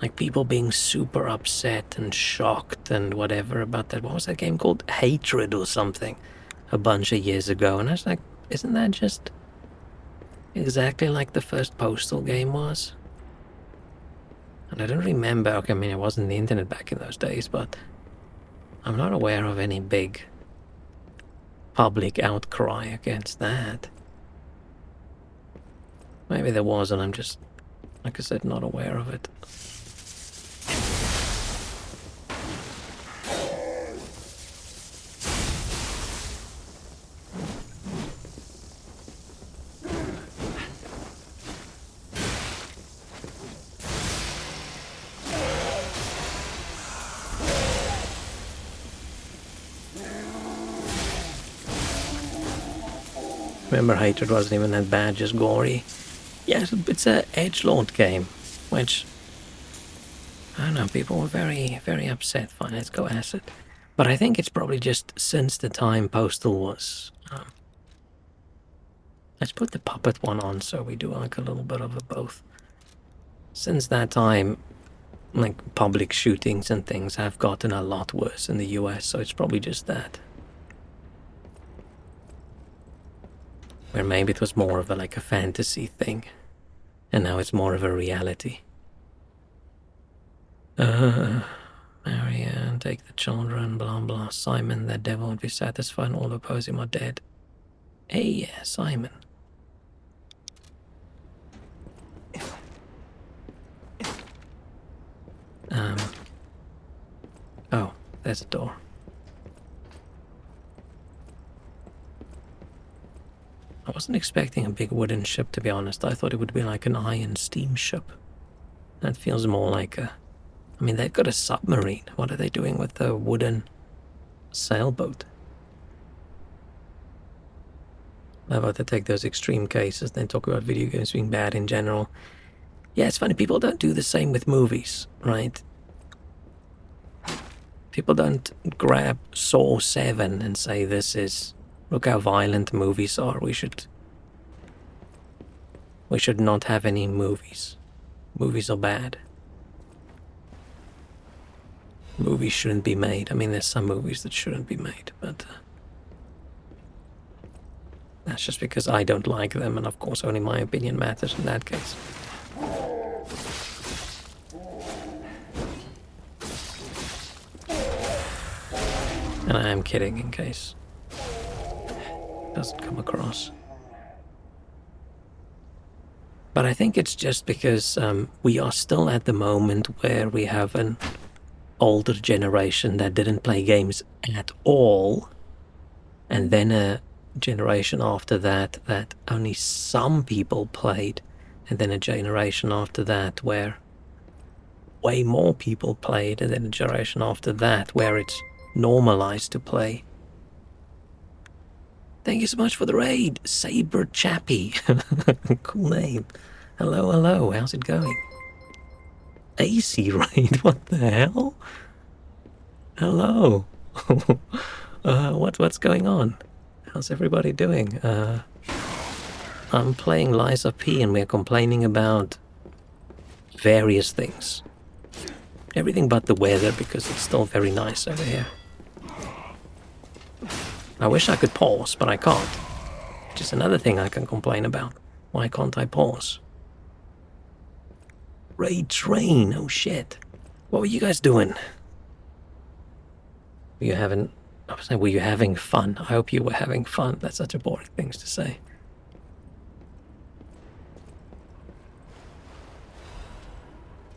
Speaker 1: like, people being super upset and shocked and whatever about that? What was that game called? Hatred or something, a bunch of years ago. And I was like, isn't that just exactly like the first Postal game was? And I don't remember, okay, I mean, it wasn't the internet back in those days, but I'm not aware of any big public outcry against that. Maybe there was, and I'm just, like I said, not aware of it. Remember, Hatred wasn't even that bad, just gory. Yeah, it's a edgelord game, which, I don't know, people were very, very upset. Fine, let's go acid. But I think it's probably just since the time Postal was... let's put the puppet one on so we do like a little bit of a both. Since that time, like, public shootings and things have gotten a lot worse in the US, so it's probably just that. Where maybe it was more of a, like, a fantasy thing, and now it's more of a reality. Marianne, take the children, blah blah. Simon, the devil would be satisfied, all opposed him are dead. Hey, yeah, Simon. Oh, there's a door. I wasn't expecting a big wooden ship, to be honest. I thought it would be like an iron steamship. That feels more like a... I mean, they've got a submarine. What are they doing with the wooden sailboat? How about they take those extreme cases, then talk about video games being bad in general? Yeah, it's funny, people don't do the same with movies, right? People don't grab Saw 7 and say, this is... look how violent movies are. We should not have any movies. Movies are bad. Movies shouldn't be made. I mean, there's some movies that shouldn't be made, but that's just because I don't like them, and of course only my opinion matters in that case. And I am kidding, in case it doesn't come across. But I think it's just because we are still at the moment where we have an older generation that didn't play games at all, and then a generation after that that only some people played, and then a generation after that where way more people played, and then a generation after that where it's normalized to play. Thank you so much for the raid, Saber Chappie. Cool name. Hello, hello, how's it going? AC raid, what the hell? Hello. What's going on? How's everybody doing? I'm playing Lies of P and we're complaining about various things. Everything but the weather, because it's still very nice over here. I wish I could pause, but I can't. Which is another thing I can complain about. Why can't I pause? Raid Train, oh shit. What were you guys doing? Were you having... I was saying, were you having fun? I hope you were having fun. That's such a boring thing to say.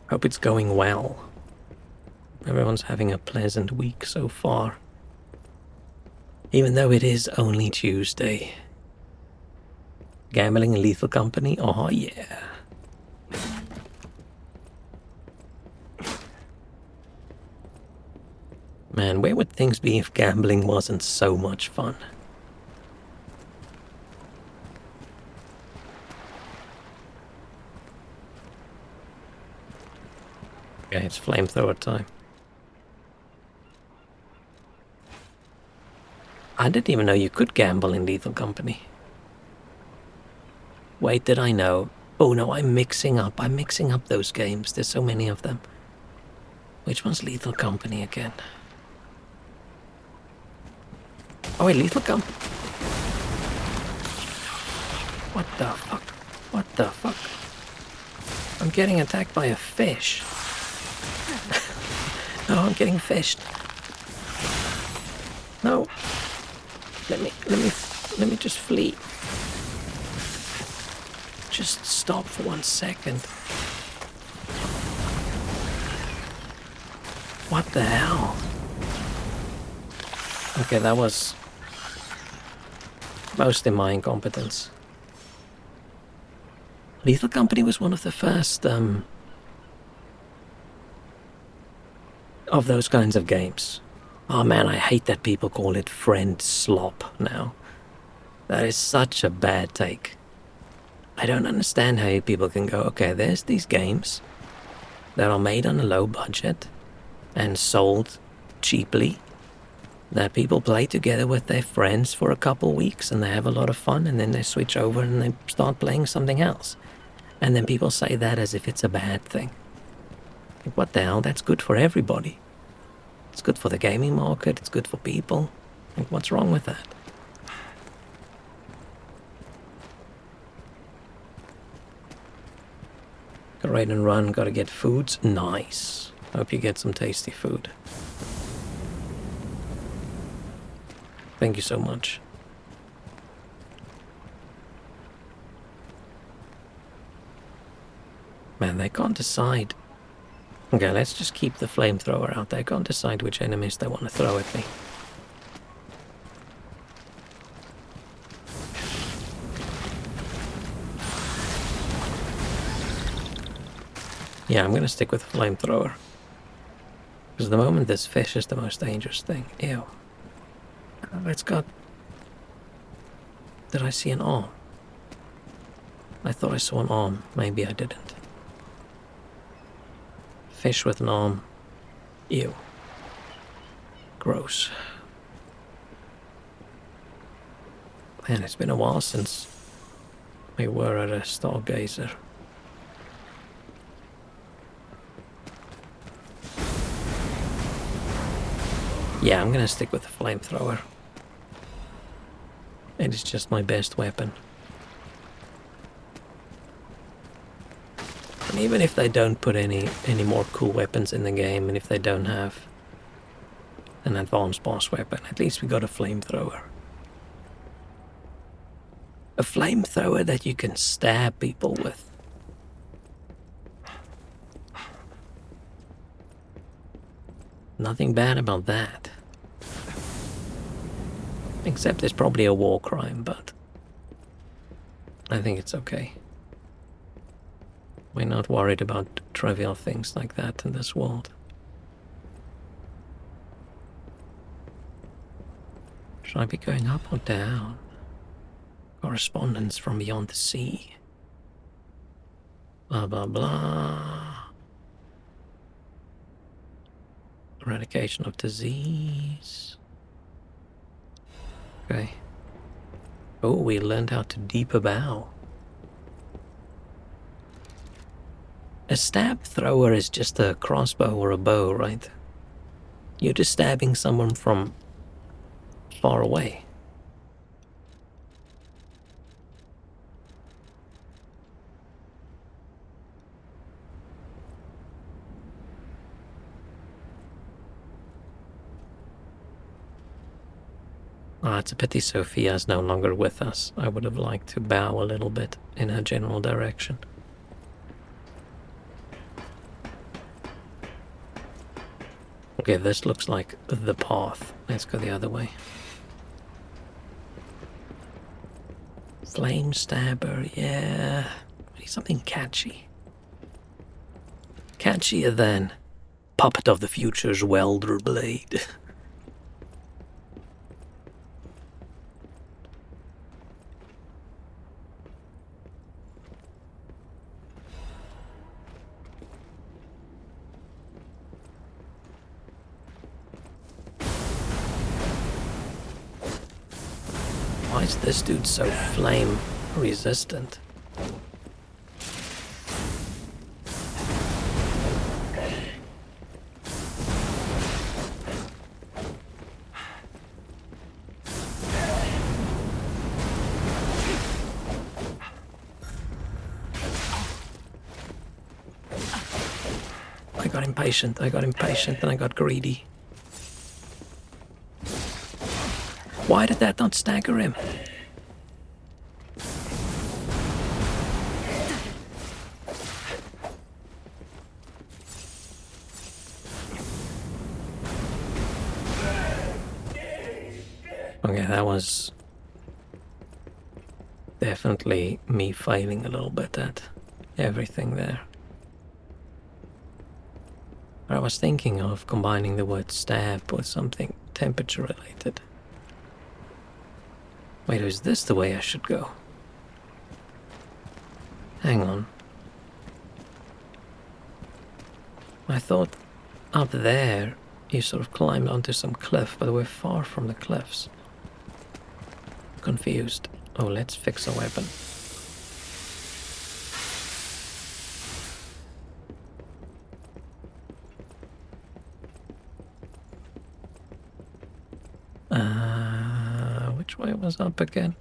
Speaker 1: Hope it's going well. Everyone's having a pleasant week so far. Even though it is only Tuesday. Gambling and Lethal Company? Oh yeah. Man, where would things be if gambling wasn't so much fun? Okay, it's flamethrower time. I didn't even know you could gamble in Lethal Company. Wait, did I know? Oh no, I'm mixing up those games. There's so many of them. Which one's Lethal Company again? Oh wait, Lethal Company. What the fuck? What the fuck? I'm getting attacked by a fish. No, I'm getting fished. No. Let me just flee. Just stop for 1 second. What the hell? Okay, that was mostly my incompetence. Lethal Company was one of the first of those kinds of games. Oh man, I hate that people call it friend slop now. That is such a bad take. I don't understand how people can go, okay, there's these games that are made on a low budget and sold cheaply, that people play together with their friends for a couple weeks and they have a lot of fun, and then they switch over and they start playing something else. And then people say that as if it's a bad thing. Like, what the hell? That's good for everybody. It's good for the gaming market, it's good for people. Like, what's wrong with that? Go raid and run, gotta get foods. Nice. Hope you get some tasty food. Thank you so much. Man, they can't decide. Okay, let's just keep the flamethrower out. They can't decide which enemies they want to throw at me. Yeah, I'm gonna stick with the flamethrower. Because at the moment this fish is the most dangerous thing. Ew. It's got... Did I see an arm? I thought I saw an arm. Maybe I didn't. Fish with an arm. Ew. Gross. Man, it's been a while since we were at a stargazer. Yeah, I'm gonna stick with the flamethrower. It is just my best weapon. And even if they don't put any more cool weapons in the game, and if they don't have an advanced boss weapon, at least we got a flamethrower. A flamethrower that you can stab people with. Nothing bad about that. Except it's probably a war crime, but I think it's okay. We're not worried about trivial things like that in this world. Should I be going up or down? Correspondence from beyond the sea. Blah, blah, blah. Eradication of disease. Okay. Oh, we learned how to deep a bow. A stab thrower is just a crossbow or a bow, right? You're just stabbing someone from far away. Ah, it's a pity Sophia's no longer with us. I would have liked to bow a little bit in her general direction. Okay, this looks like the path. Let's go the other way. Flame stabber, yeah. We need something catchy. Catchier than Puppet of the Future's Welder Blade. Why is this dude so flame resistant? I got impatient and I got greedy. Why did that not stagger him? Okay, that was definitely me failing a little bit at everything there. But I was thinking of combining the word stab with something temperature related. Wait, is this the way I should go? Hang on. I thought up there you sort of climbed onto some cliff, but we're far from the cliffs. Confused. Oh, let's fix a weapon. Which way was up again?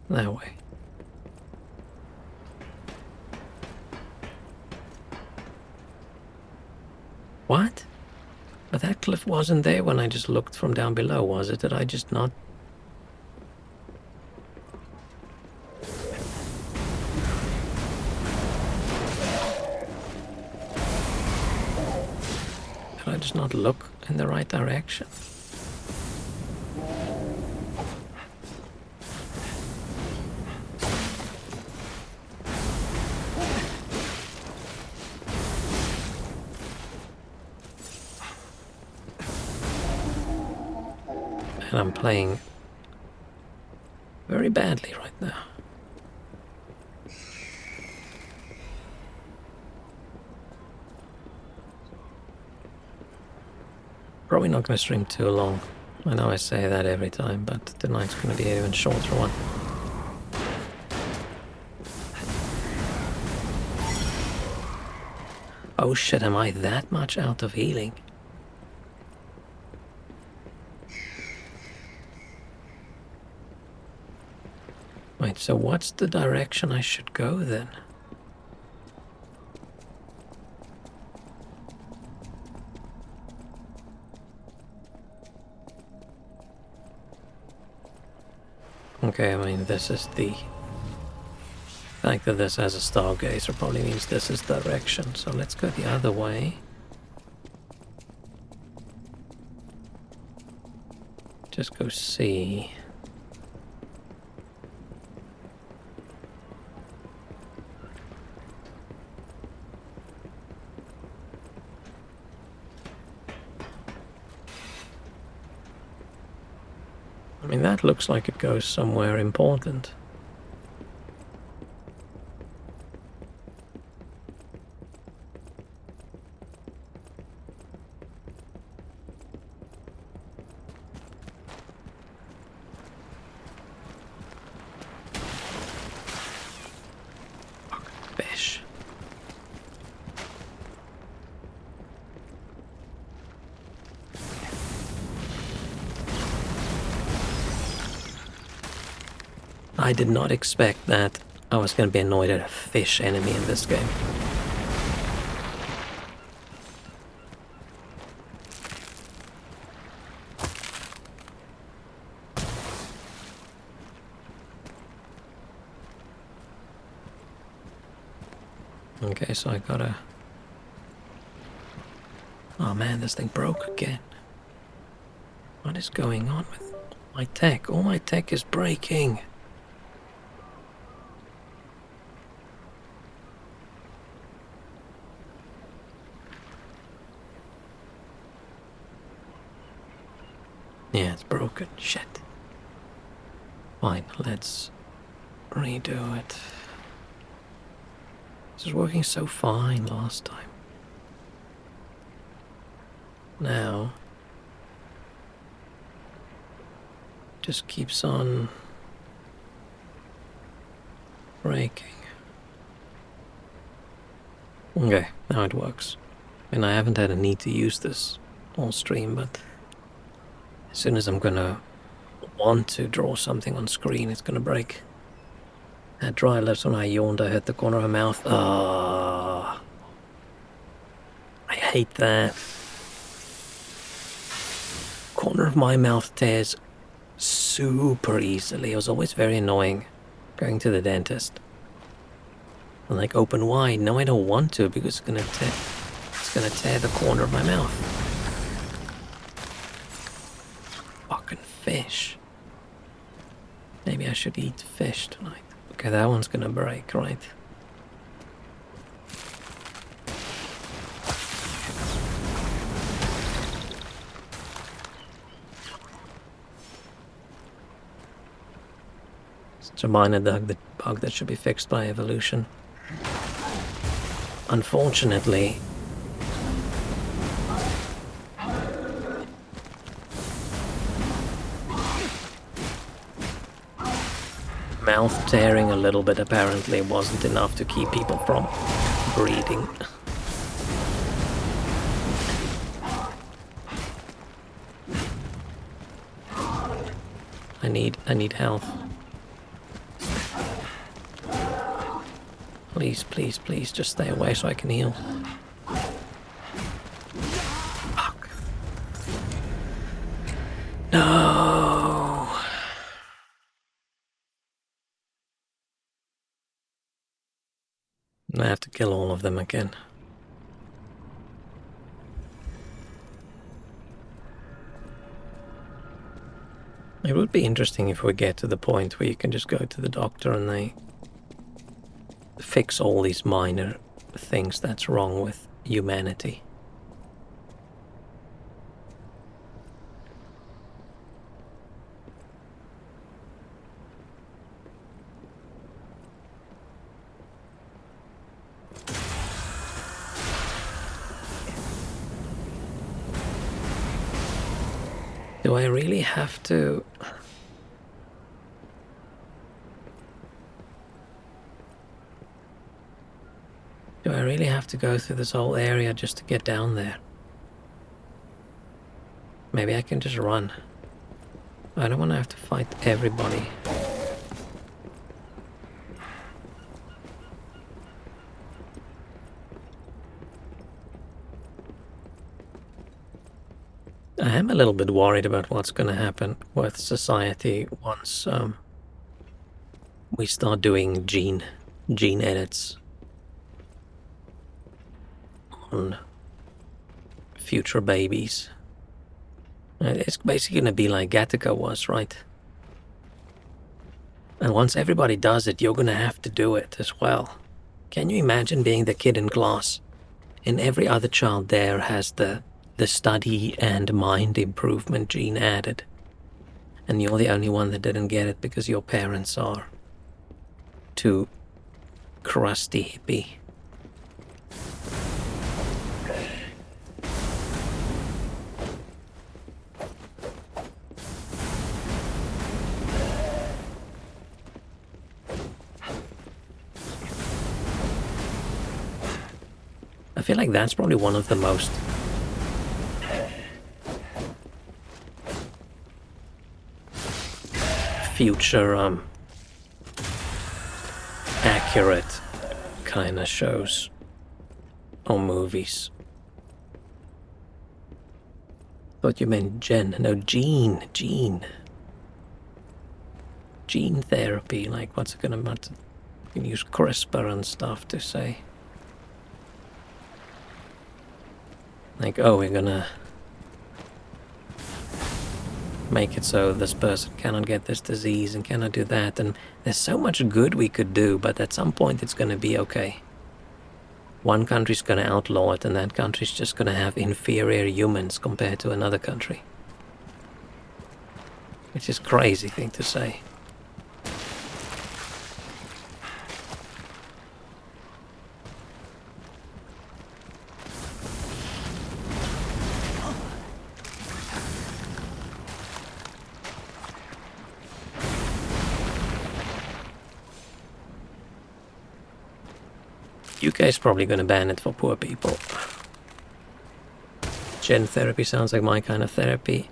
Speaker 1: That way. What? But that cliff wasn't there when I just looked from down below, was it? Did I just not? Did I just not look in the right direction? And I'm playing very badly right now. Probably not going to stream too long. I know I say that every time, but tonight's going to be an even shorter one. Oh shit, am I that much out of healing? Wait, so what's the direction I should go then? Okay, I mean, this is the fact that this has a stargazer probably means this is direction, so let's go the other way. Just go see. I mean, that looks like it goes somewhere important. I did not expect that I was going to be annoyed at a fish enemy in this game. Okay, so I gotta... Oh man, this thing broke again. What is going on with my tech? All my tech is breaking. Yeah, it's broken. Shit. Fine, let's redo it. This was working so fine last time. Now, just keeps on breaking. Okay, now it works. And I haven't had a need to use this all stream, but as soon as I'm gonna want to draw something on screen, it's gonna break. Had dry lips when I yawned, I hit the corner of my mouth. Ah, I hate that. Corner of my mouth tears super easily. It was always very annoying going to the dentist. I'm like, open wide. No, I don't want to because it's gonna tear the corner of my mouth. Fucking fish. Maybe I should eat fish tonight. Okay, that one's gonna break, right? It's a minor bug that should be fixed by evolution. Unfortunately, mouth tearing a little bit apparently wasn't enough to keep people from breeding. I need health. Please, please, please, just stay away so I can heal. Fuck. No. I have to kill all of them again. It would be interesting if we get to the point where you can just go to the doctor and they fix all these minor things that's wrong with humanity. Do I really have to... Do I really have to go through this whole area just to get down there? Maybe I can just run. I don't want to have to fight everybody. I am a little bit worried about what's going to happen with society once we start doing gene edits on future babies. It's basically going to be like Gattaca was, right? And once everybody does it, you're going to have to do it as well. Can you imagine being the kid in class and every other child there has the study and mind improvement gene added, and you're the only one that didn't get it because your parents are too crusty hippie? I feel like that's probably one of the most future accurate kind of shows or movies. Thought you meant Jen. No, gene. Gene therapy. Like, what's it gonna matter? You can use CRISPR and stuff to say. Like, oh, we're gonna make it so this person cannot get this disease and cannot do that. And there's so much good we could do, but at some point it's gonna be okay. One country's gonna outlaw it, and that country's just gonna have inferior humans compared to another country. Which is a crazy thing to say. UK is probably going to ban it for poor people. Gen therapy sounds like my kind of therapy.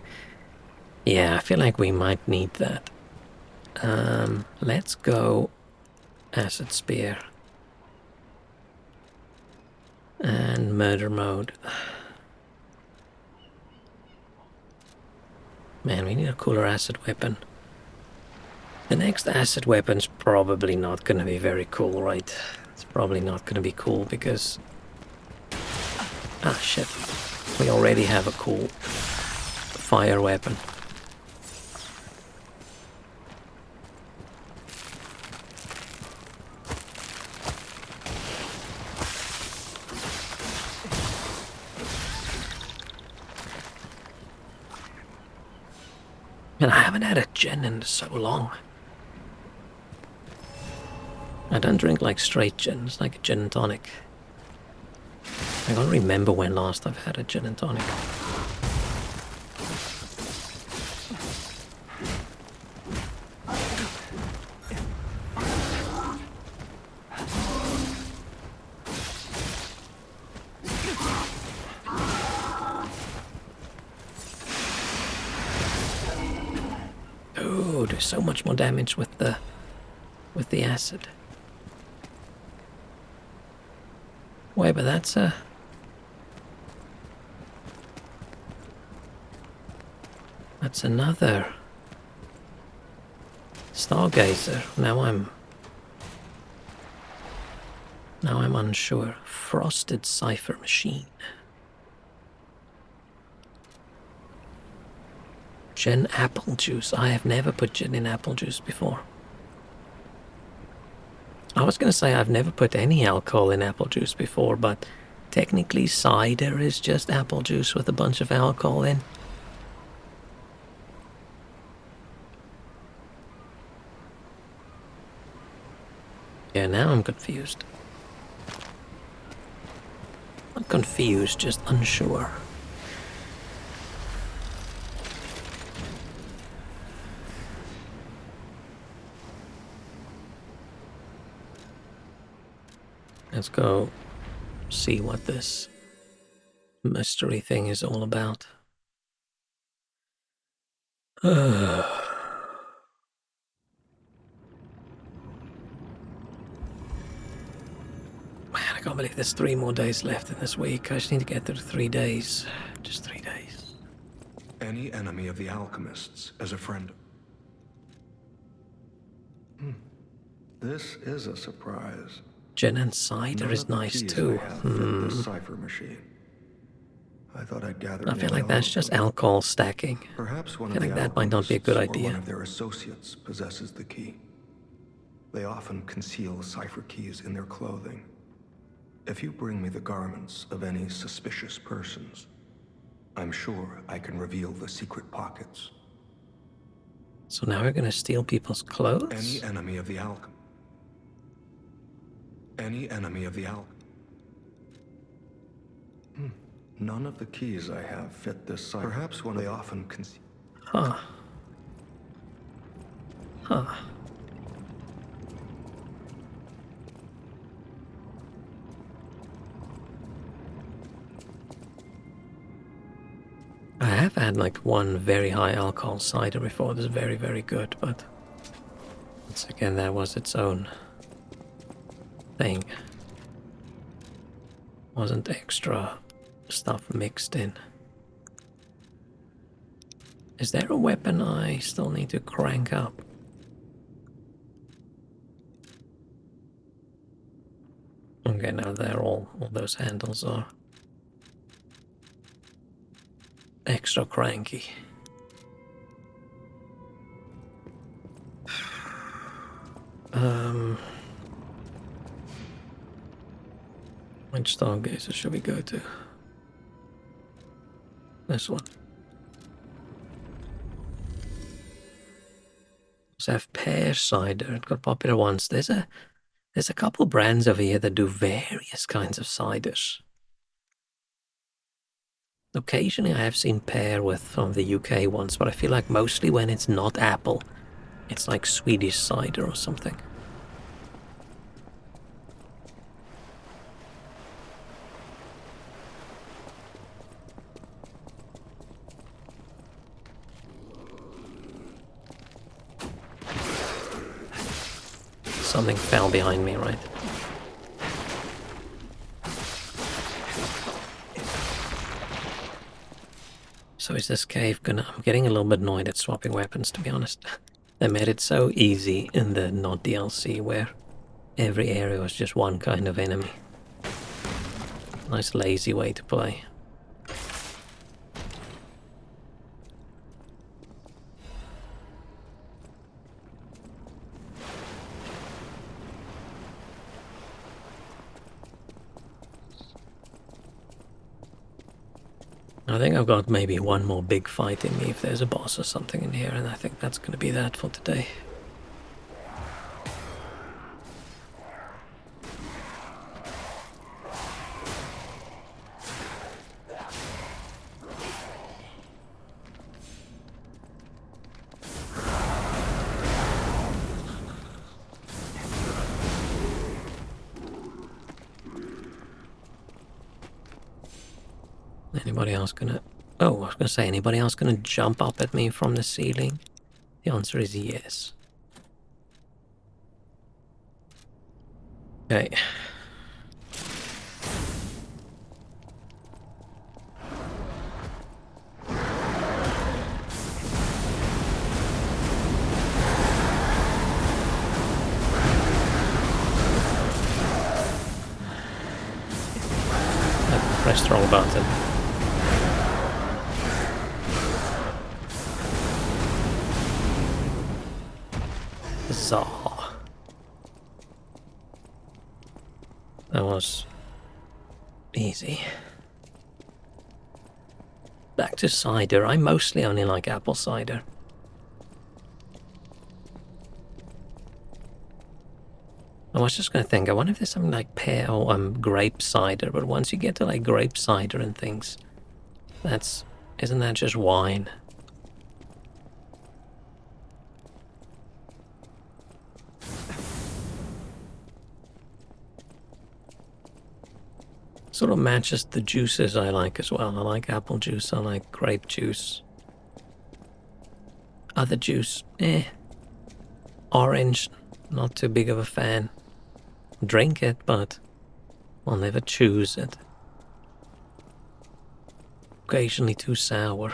Speaker 1: Yeah, I feel like we might need that. Let's go acid spear. And murder mode. Man, we need a cooler acid weapon. The next acid weapon's probably not going to be very cool, right? It's probably not going to be cool because... Ah, shit. We already have a cool fire weapon. Man, I haven't had a gin in so long. I don't drink like straight gin, it's like a gin and tonic. I can't remember when last I've had a gin and tonic. Oh, there's so much more damage with the acid. Wait, but that's a... That's another... Stargazer. Now I'm unsure. Frosted Cipher Machine. Gin apple juice. I have never put gin in apple juice before. I was going to say I've never put any alcohol in apple juice before, but technically cider is just apple juice with a bunch of alcohol in. Yeah, now I'm confused. Not confused, just unsure. Let's go see what this mystery thing is all about. Man, I can't believe there's 3 more days left in this week. I just need to get through 3 days. Just 3 days.
Speaker 3: Any enemy of the alchemists as a friend. This is a surprise.
Speaker 1: Gin and cider is nice too.
Speaker 3: The cipher machine. I thought I'd gather.
Speaker 1: I feel like that's just alcohol stacking.
Speaker 3: Perhaps one
Speaker 1: I feel
Speaker 3: of
Speaker 1: like
Speaker 3: the
Speaker 1: that might not be a good
Speaker 3: alchemists or
Speaker 1: idea.
Speaker 3: one of their associates possesses the key. They often conceal cipher keys in their clothing. If you bring me the garments of any suspicious persons, I'm sure I can reveal the secret pockets.
Speaker 1: So now we're gonna steal people's clothes?
Speaker 3: Any enemy of the alchemy. Any enemy of the alchemy. None of the keys I have fit this cipher. Perhaps one they often conceal.
Speaker 1: Huh. Huh. I have had like one very high alcohol cider before. It was very, very good, but once again, that was its own thing wasn't extra stuff mixed in. Is there a weapon I still need to crank up? Okay, now they're all those handles are extra cranky. Which stargazer should we go to? This one. Let's have pear cider. It got popular once. There's a couple brands over here that do various kinds of ciders. Occasionally I have seen pear with from the UK ones, but I feel like mostly when it's not apple, it's like Swedish cider or something. Something fell behind me, right? So is this cave gonna... I'm getting a little bit annoyed at swapping weapons, to be honest. They made it so easy in the not DLC where every area was just one kind of enemy. Nice lazy way to play. I think I've got maybe one more big fight in me if there's a boss or something in here, and I think that's going to be that for today. Anybody else gonna... Oh, I was gonna say, anybody else gonna jump up at me from the ceiling? The answer is yes. Okay. I pressed the wrong button. Zaw. That was easy. Back to cider. I mostly only like apple cider. I was just gonna think, I wonder if there's something like pear or grape cider, but once you get to like grape cider and things, isn't that just wine? Sort of matches the juices I like as well. I like apple juice, I like grape juice. Other juice, Orange, not too big of a fan. Drink it, but I'll never choose it. Occasionally too sour.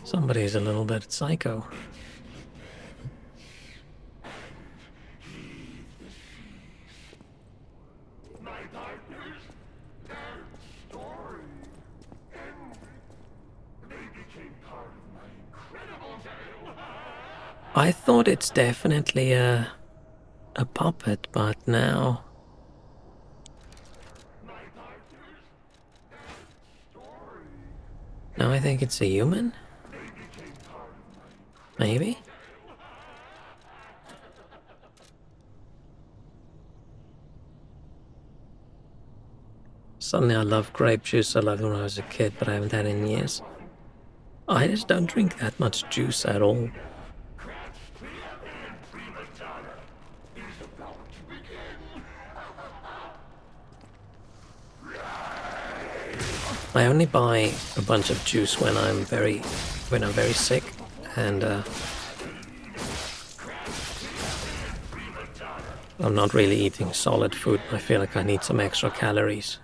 Speaker 1: Somebody's a little bit psycho. I thought it's definitely a puppet, but now... Now I think it's a human? Maybe? Suddenly I love grape juice. I loved it when I was a kid, but I haven't had it in years. I just don't drink that much juice at all. I only buy a bunch of juice when I'm very sick, and I'm not really eating solid food. I feel like I need some extra calories.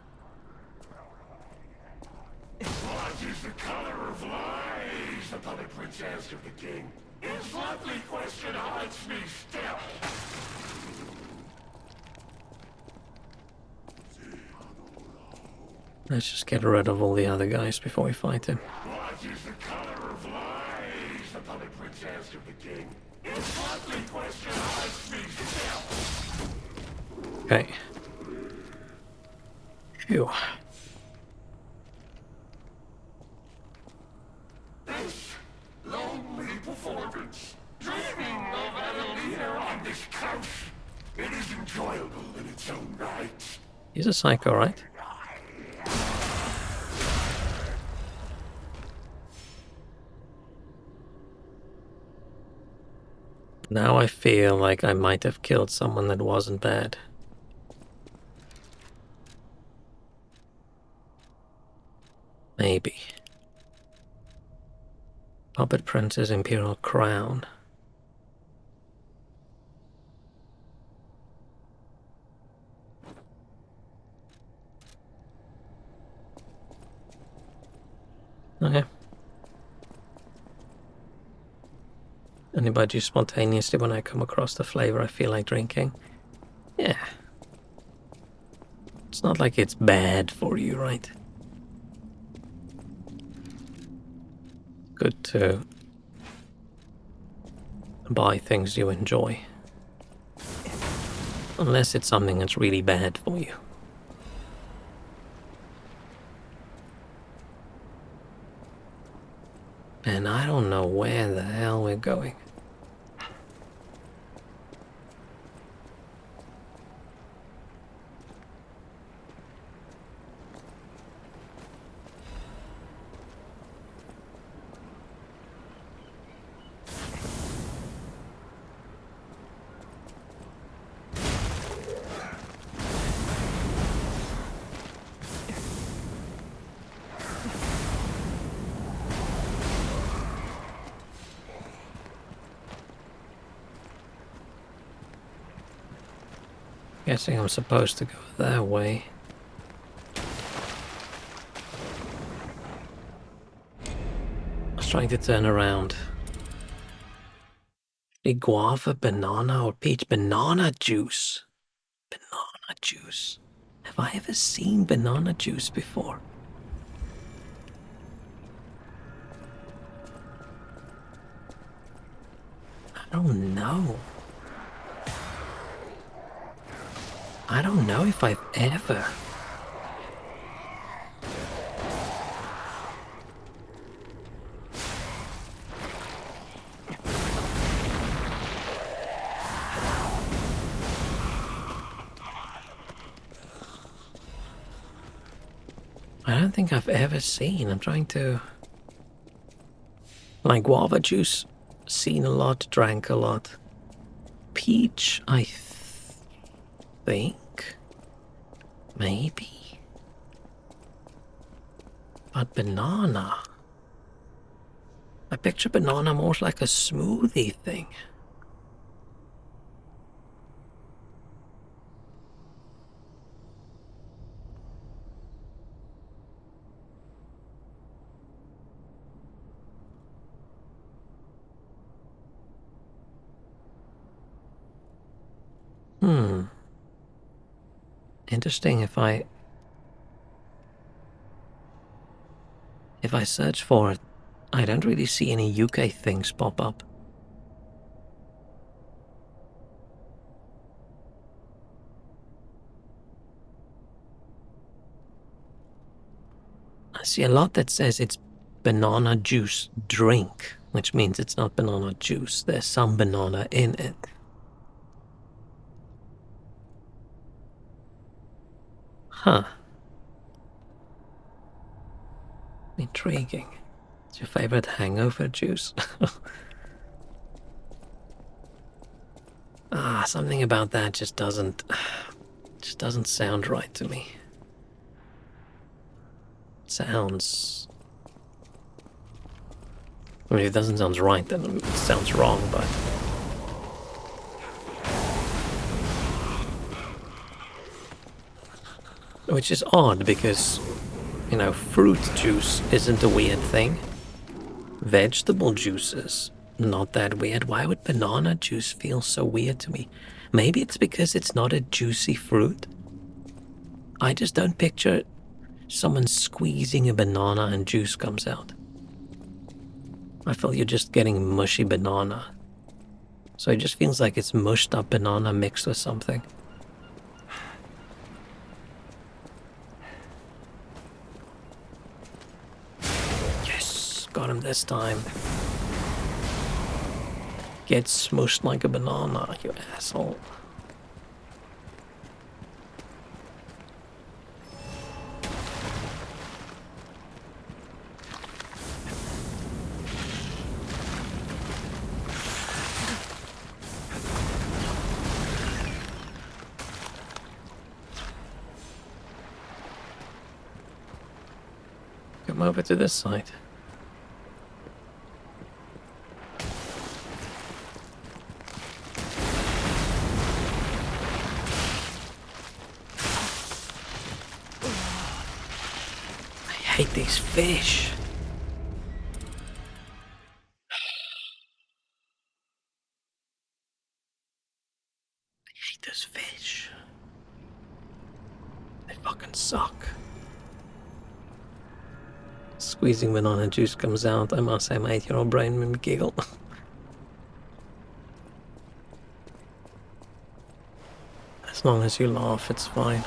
Speaker 8: What is the color of lies? The puppet prince asked of the king. His lovely question haunts me still.
Speaker 1: Let's just get rid of all the other guys before we fight him.
Speaker 8: What is the color of lies? The puppet prince asked of the king. His lovely question haunts me still.
Speaker 1: Okay. Phew.
Speaker 8: This lonely performance, dreaming of Adelina on this couch, it is enjoyable in its own right.
Speaker 1: He's a psycho, right? Now I feel like I might have killed someone that wasn't bad. Maybe. Puppet Prince's Imperial Crown. Okay. Anybody spontaneously when I come across the flavor I feel like drinking? Yeah. It's not like it's bad for you, right? Good to buy things you enjoy. Unless it's something that's really bad for you. And I don't know where the hell we're going. Guessing I'm supposed to go that way. I was trying to turn around. A guava, banana, or peach banana juice. Banana juice. Have I ever seen banana juice before? I don't know. I don't know if I've ever. I don't think I've ever seen. I'm trying to. Like guava juice, seen a lot, drank a lot. Peach, I think. Maybe. But banana. I picture banana more like a smoothie thing. Interesting if I search for it, I don't really see any UK things pop up. I see a lot that says it's banana juice drink, which means it's not banana juice. There's some banana in it. Huh. intriguing. It's your favorite hangover juice? Something about that just doesn't sound right to me. Sounds... I mean, if it doesn't sound right, then it sounds wrong, but... Which is odd, because, you know, fruit juice isn't a weird thing. Vegetable juices, not that weird. Why would banana juice feel so weird to me? Maybe it's because it's not a juicy fruit. I just don't picture someone squeezing a banana and juice comes out. I feel you're just getting mushy banana. So it just feels like it's mushed up banana mixed with something. Yes, got him this time. Get smushed like a banana, you asshole. Come over to this side. I hate these fish. I hate those fish. They fucking suck. Squeezing banana juice comes out. I must say, my 8-year-old brain made me giggle. As long as you laugh, it's fine.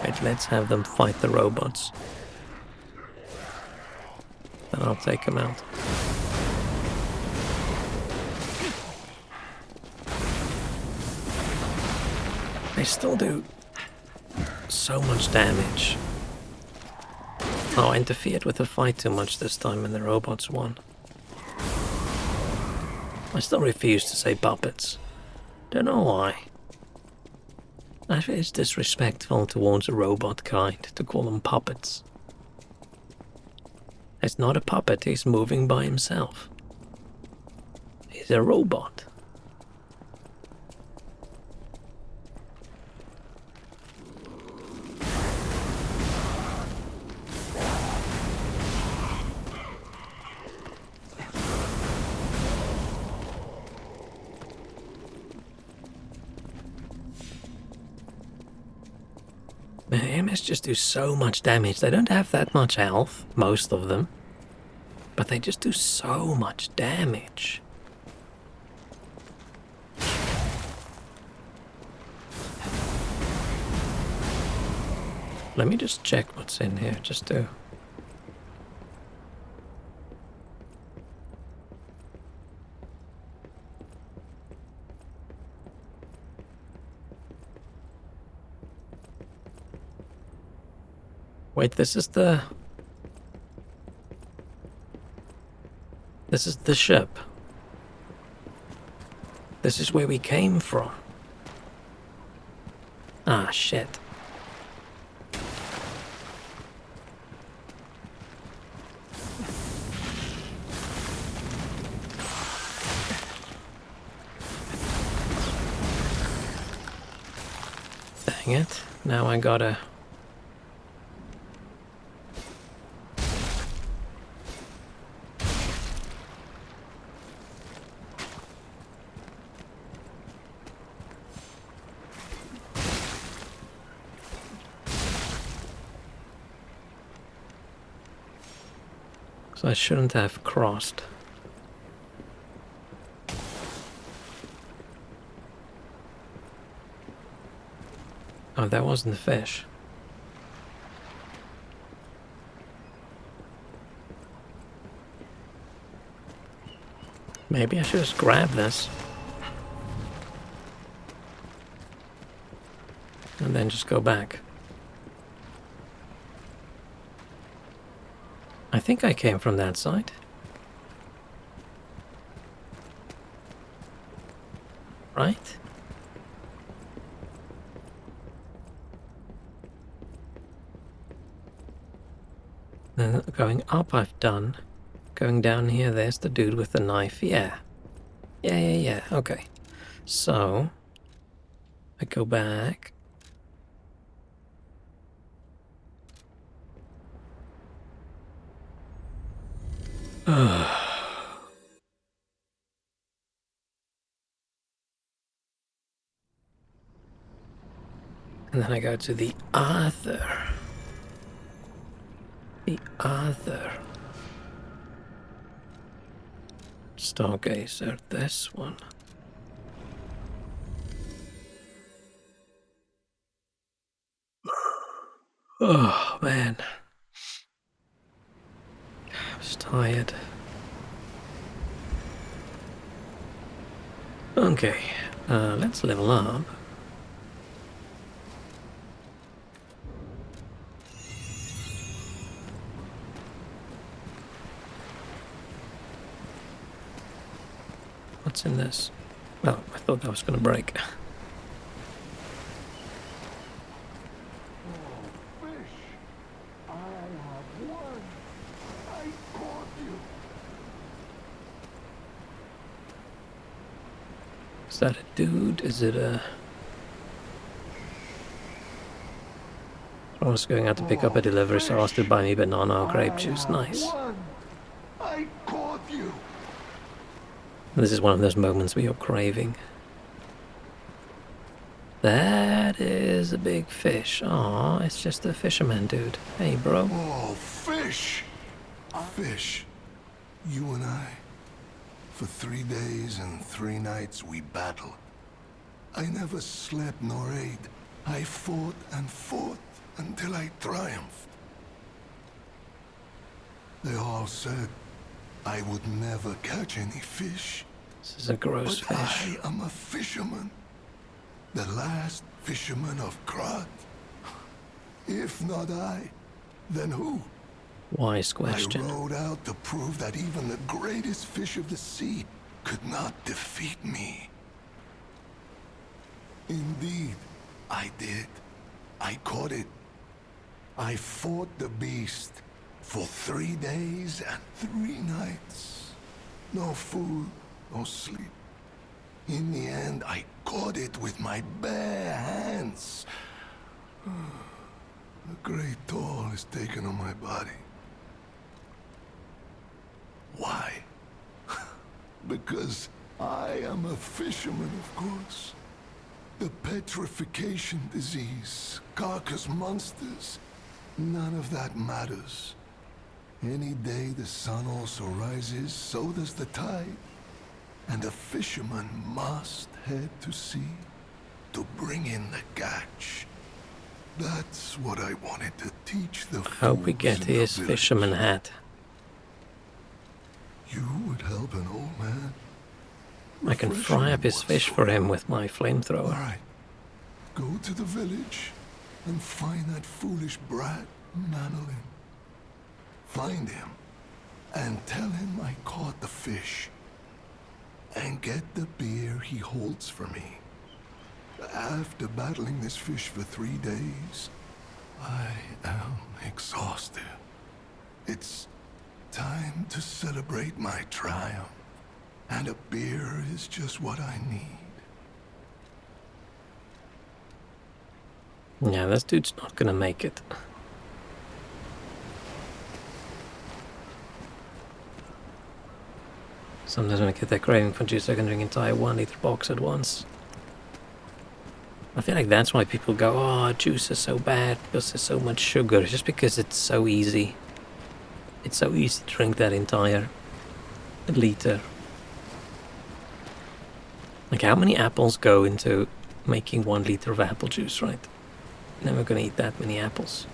Speaker 1: Right, let's have them fight the robots. Then I'll take them out. They still do so much damage. Oh, I interfered with the fight too much this time and the robots won. I still refuse to say puppets. Don't know why. I feel it's disrespectful towards a robot kind to call them puppets. It's not a puppet, he's moving by himself. He's a robot. The MS just do so much damage. They don't have that much health, most of them. But they just do so much damage. Let me just check what's in here, just to... Wait, this is the ship. This is where we came from. Ah, shit. Dang it. Now I gotta... So I shouldn't have crossed. Oh, that wasn't the fish. Maybe I should just grab this. And then just go back. I think I came from that side. Right? Going up I've done. Going down here, there's the dude with the knife. Yeah. Yeah. Okay. So, I go back. And then I go to the other. The other. Stargazer, this one. Oh, man. I was tired. Okay, let's level up. What's in this? Oh, I thought that was going to break. Is that a dude? Is it a... I was going out to pick up a delivery, so I asked to buy me banana or grape juice. Nice.
Speaker 8: I caught you.
Speaker 1: This is one of those moments where you're craving. That is a big fish. Aw, it's just a fisherman dude. Hey, bro.
Speaker 8: Oh, fish! Fish. You and I. For 3 days and 3 nights we battled. I never slept nor ate. I fought and fought until I triumphed. They all said I would never catch any fish.
Speaker 1: This is a gross
Speaker 8: But
Speaker 1: fish.
Speaker 8: I am a fisherman. The last fisherman of Krat. If not I, then who?
Speaker 1: Wise question.
Speaker 8: I rode out to prove that even the greatest fish of the sea could not defeat me. Indeed, I did. I caught it. I fought the beast for 3 days and 3 nights. No food, no sleep. In the end, I caught it with my bare hands. A great toll is taken on my body. Why? Because I am a fisherman, of course. The petrification disease, carcass monsters, none of that matters. Any day the sun also rises, so does the tide. And a fisherman must head to sea to bring in the catch. That's what I wanted to teach the
Speaker 1: I hope we
Speaker 8: fools
Speaker 1: get
Speaker 8: in the
Speaker 1: his
Speaker 8: village.
Speaker 1: fisherman hat.
Speaker 8: You would help an old man?
Speaker 1: I can fry up his fish for him with my flamethrower.
Speaker 8: Alright. Go to the village and find that foolish brat, Manolin. Find him and tell him I caught the fish. And get the beer he holds for me. After battling this fish for 3 days, I am exhausted. It's time to celebrate my triumph. And a beer is just what I need.
Speaker 1: Yeah, this dude's not gonna make it. Sometimes when I get that craving for juice, I can drink an entire 1 liter box at once. I feel like that's why people go, oh, juice is so bad because there's so much sugar. It's just because it's so easy. It's so easy to drink that entire liter. Like, how many apples go into making 1 liter of apple juice, right? Never gonna eat that many apples.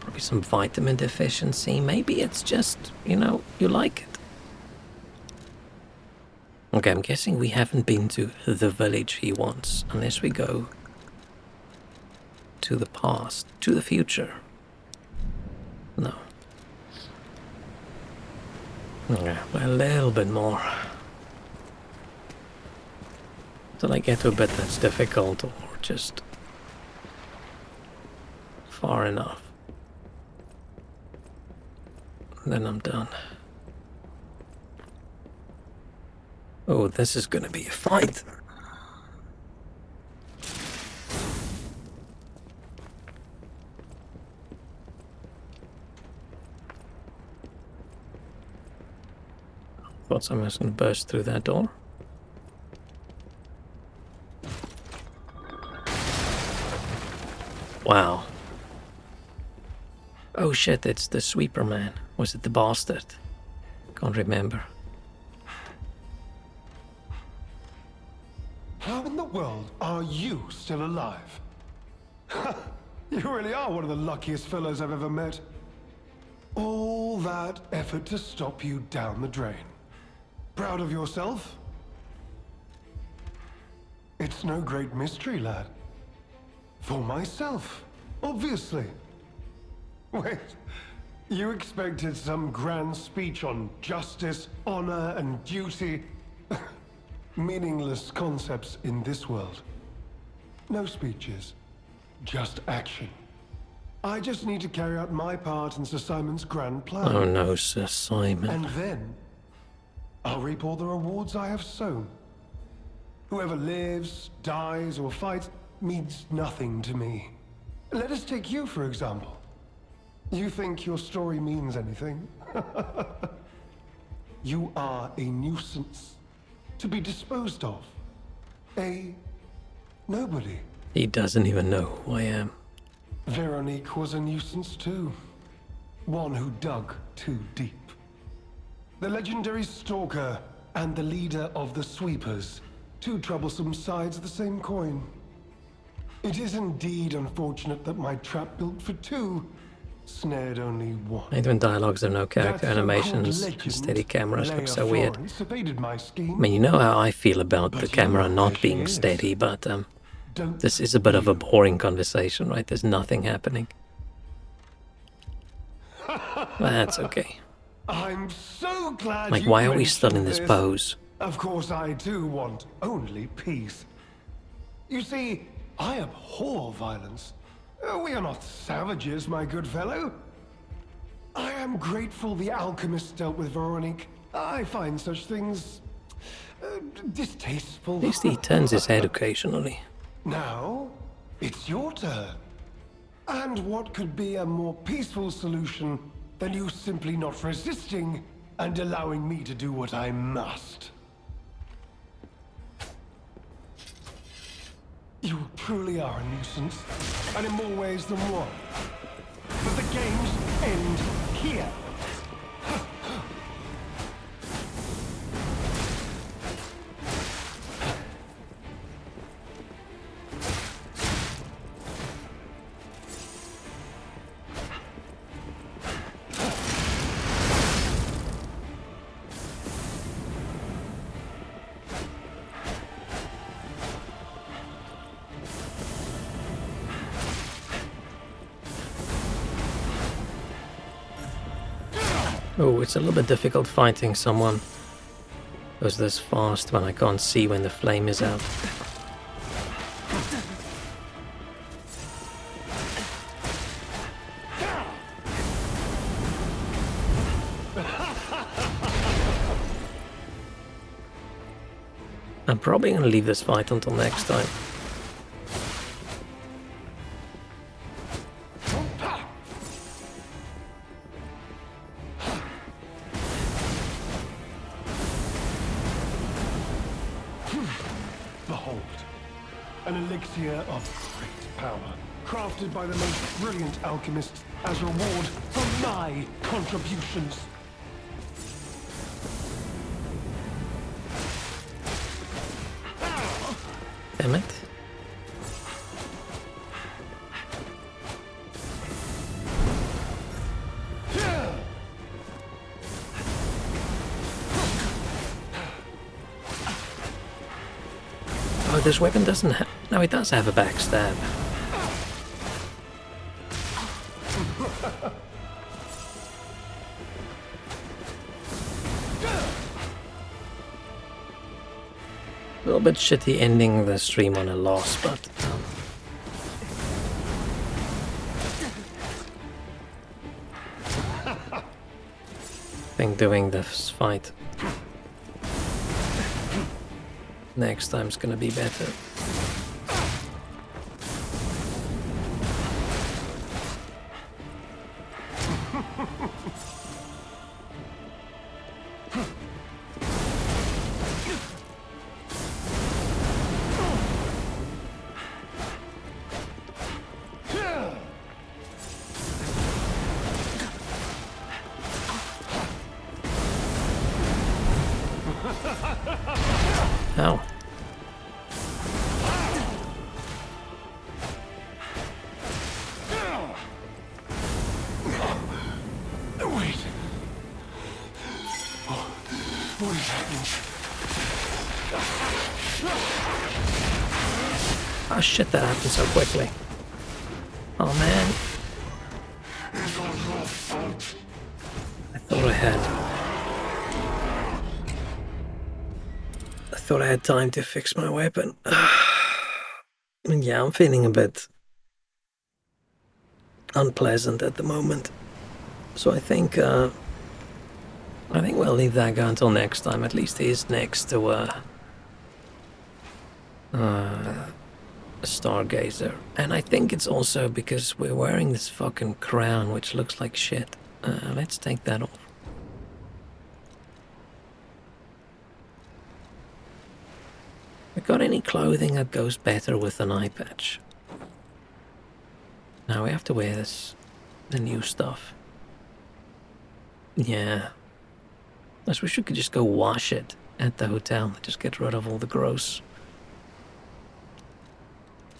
Speaker 1: Probably some vitamin deficiency. Maybe it's just, you know, you like it. Okay, I'm guessing we haven't been to the village he wants, unless we go to the past, to the future. Yeah, a little bit more. Till I get to a bit that's difficult or just far enough. Then I'm done. Oh, this is gonna be a fight. Thought someone was gonna burst through that door. Wow. Oh shit, it's the sweeper man. Was it the bastard? Can't remember.
Speaker 9: How in the world are you still alive? You really are one of the luckiest fellows I've ever met. All that effort to stop you down the drain. Proud of yourself? It's no great mystery, lad. For myself, obviously. Wait, you expected some grand speech on justice, honor, and duty? Meaningless concepts in this world. No speeches, just action. I just need to carry out my part in Sir Simon's grand plan.
Speaker 1: Oh no, Sir Simon.
Speaker 9: And then, I'll reap all the rewards I have sown. Whoever lives, dies, or fights means nothing to me. Let us take you, for example. You think your story means anything? You are a nuisance, to be disposed of. A nobody.
Speaker 1: He doesn't even know who I am.
Speaker 9: Veronique was a nuisance too. One who dug too deep. The legendary stalker and the leader of the sweepers. Two troublesome sides of the same coin. It is indeed unfortunate that my trap built for two snared only one.
Speaker 1: I hate when dialogues have no character
Speaker 9: That
Speaker 1: animations
Speaker 9: so-called
Speaker 1: and
Speaker 9: legend,
Speaker 1: steady cameras
Speaker 9: Leia
Speaker 1: look so weird.
Speaker 9: Florence, evaded my scheme.
Speaker 1: I mean, you know how I feel about the
Speaker 9: But you
Speaker 1: camera
Speaker 9: know
Speaker 1: not
Speaker 9: where she
Speaker 1: being
Speaker 9: is.
Speaker 1: steady, but
Speaker 9: Don't
Speaker 1: this is a bit of a
Speaker 9: you?
Speaker 1: boring conversation, right? There's nothing happening. That's okay.
Speaker 9: I'm so glad
Speaker 1: Like,
Speaker 9: you
Speaker 1: why are we still in
Speaker 9: mentioned
Speaker 1: this pose?
Speaker 9: Of course I do want only peace. You see, I abhor violence. We are not savages, my good fellow. I am grateful the alchemist dealt with Veronique. I find such things distasteful.
Speaker 1: At least he turns his head occasionally.
Speaker 9: Now, it's your turn. And what could be a more peaceful solution than you simply not resisting and allowing me to do what I must? You truly are a nuisance, and in more ways than one. But the games end here.
Speaker 1: Oh, it's a little bit difficult fighting someone who's this fast when I can't see when the flame is out. I'm probably going to leave this fight until next time.
Speaker 9: Behold, an elixir of great power, crafted by the most brilliant alchemists as reward for my contributions.
Speaker 1: Damn it. Oh, this weapon doesn't have... No, it does have a backstab. little bit shitty ending the stream on a loss, but I think doing this fight next time's gonna be better. Ow.
Speaker 9: Wait. What is happening?
Speaker 1: Oh shit, that happened so quickly. Oh man. I thought I had time to fix my weapon. And yeah, I'm feeling a bit unpleasant at the moment. So I think we'll leave that guy until next time. At least he's next to a stargazer. And I think it's also because we're wearing this fucking crown, which looks like shit. Let's take that off. I got any clothing that goes better with an eye patch? Now we have to wear this, the new stuff. Yeah. I wish we could just go wash it at the hotel. Just get rid of all the gross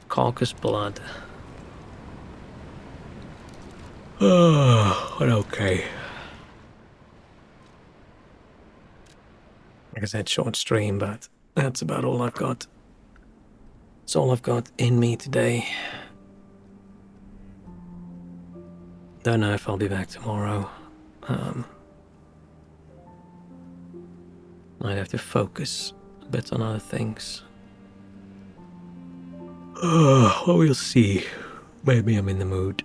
Speaker 1: carcass blood. Oh, but okay. Like I said, short stream, but that's about all I've got. It's all I've got in me today. Don't know if I'll be back tomorrow. Might have to focus a bit on other things. Well, we'll see. Maybe I'm in the mood.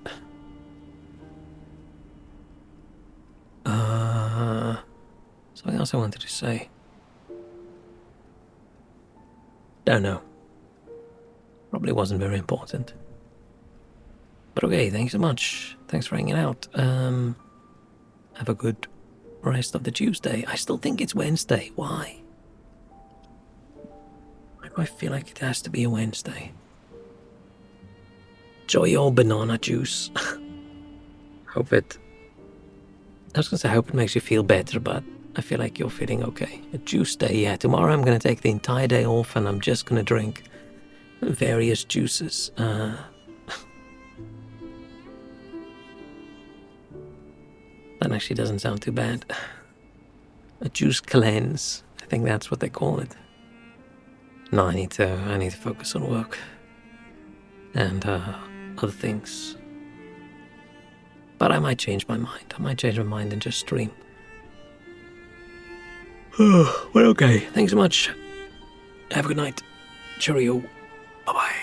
Speaker 1: Something else I wanted to say. Don't know. Probably wasn't very important. But okay, thanks so much. Thanks for hanging out. Have a good rest of the Tuesday. I still think it's Wednesday. Why? Why do I feel like it has to be a Wednesday? Enjoy your banana juice. Hope it... I was gonna say, I hope it makes you feel better, but I feel like you're feeling okay. A juice day, yeah. Tomorrow I'm gonna take the entire day off and I'm just gonna drink various juices. That actually doesn't sound too bad. A juice cleanse. I think that's what they call it. No, I need to focus on work. And other things. But I might change my mind. I might change my mind and just stream. Well, okay. Thanks so much. Have a good night. Cheerio. Bye-bye.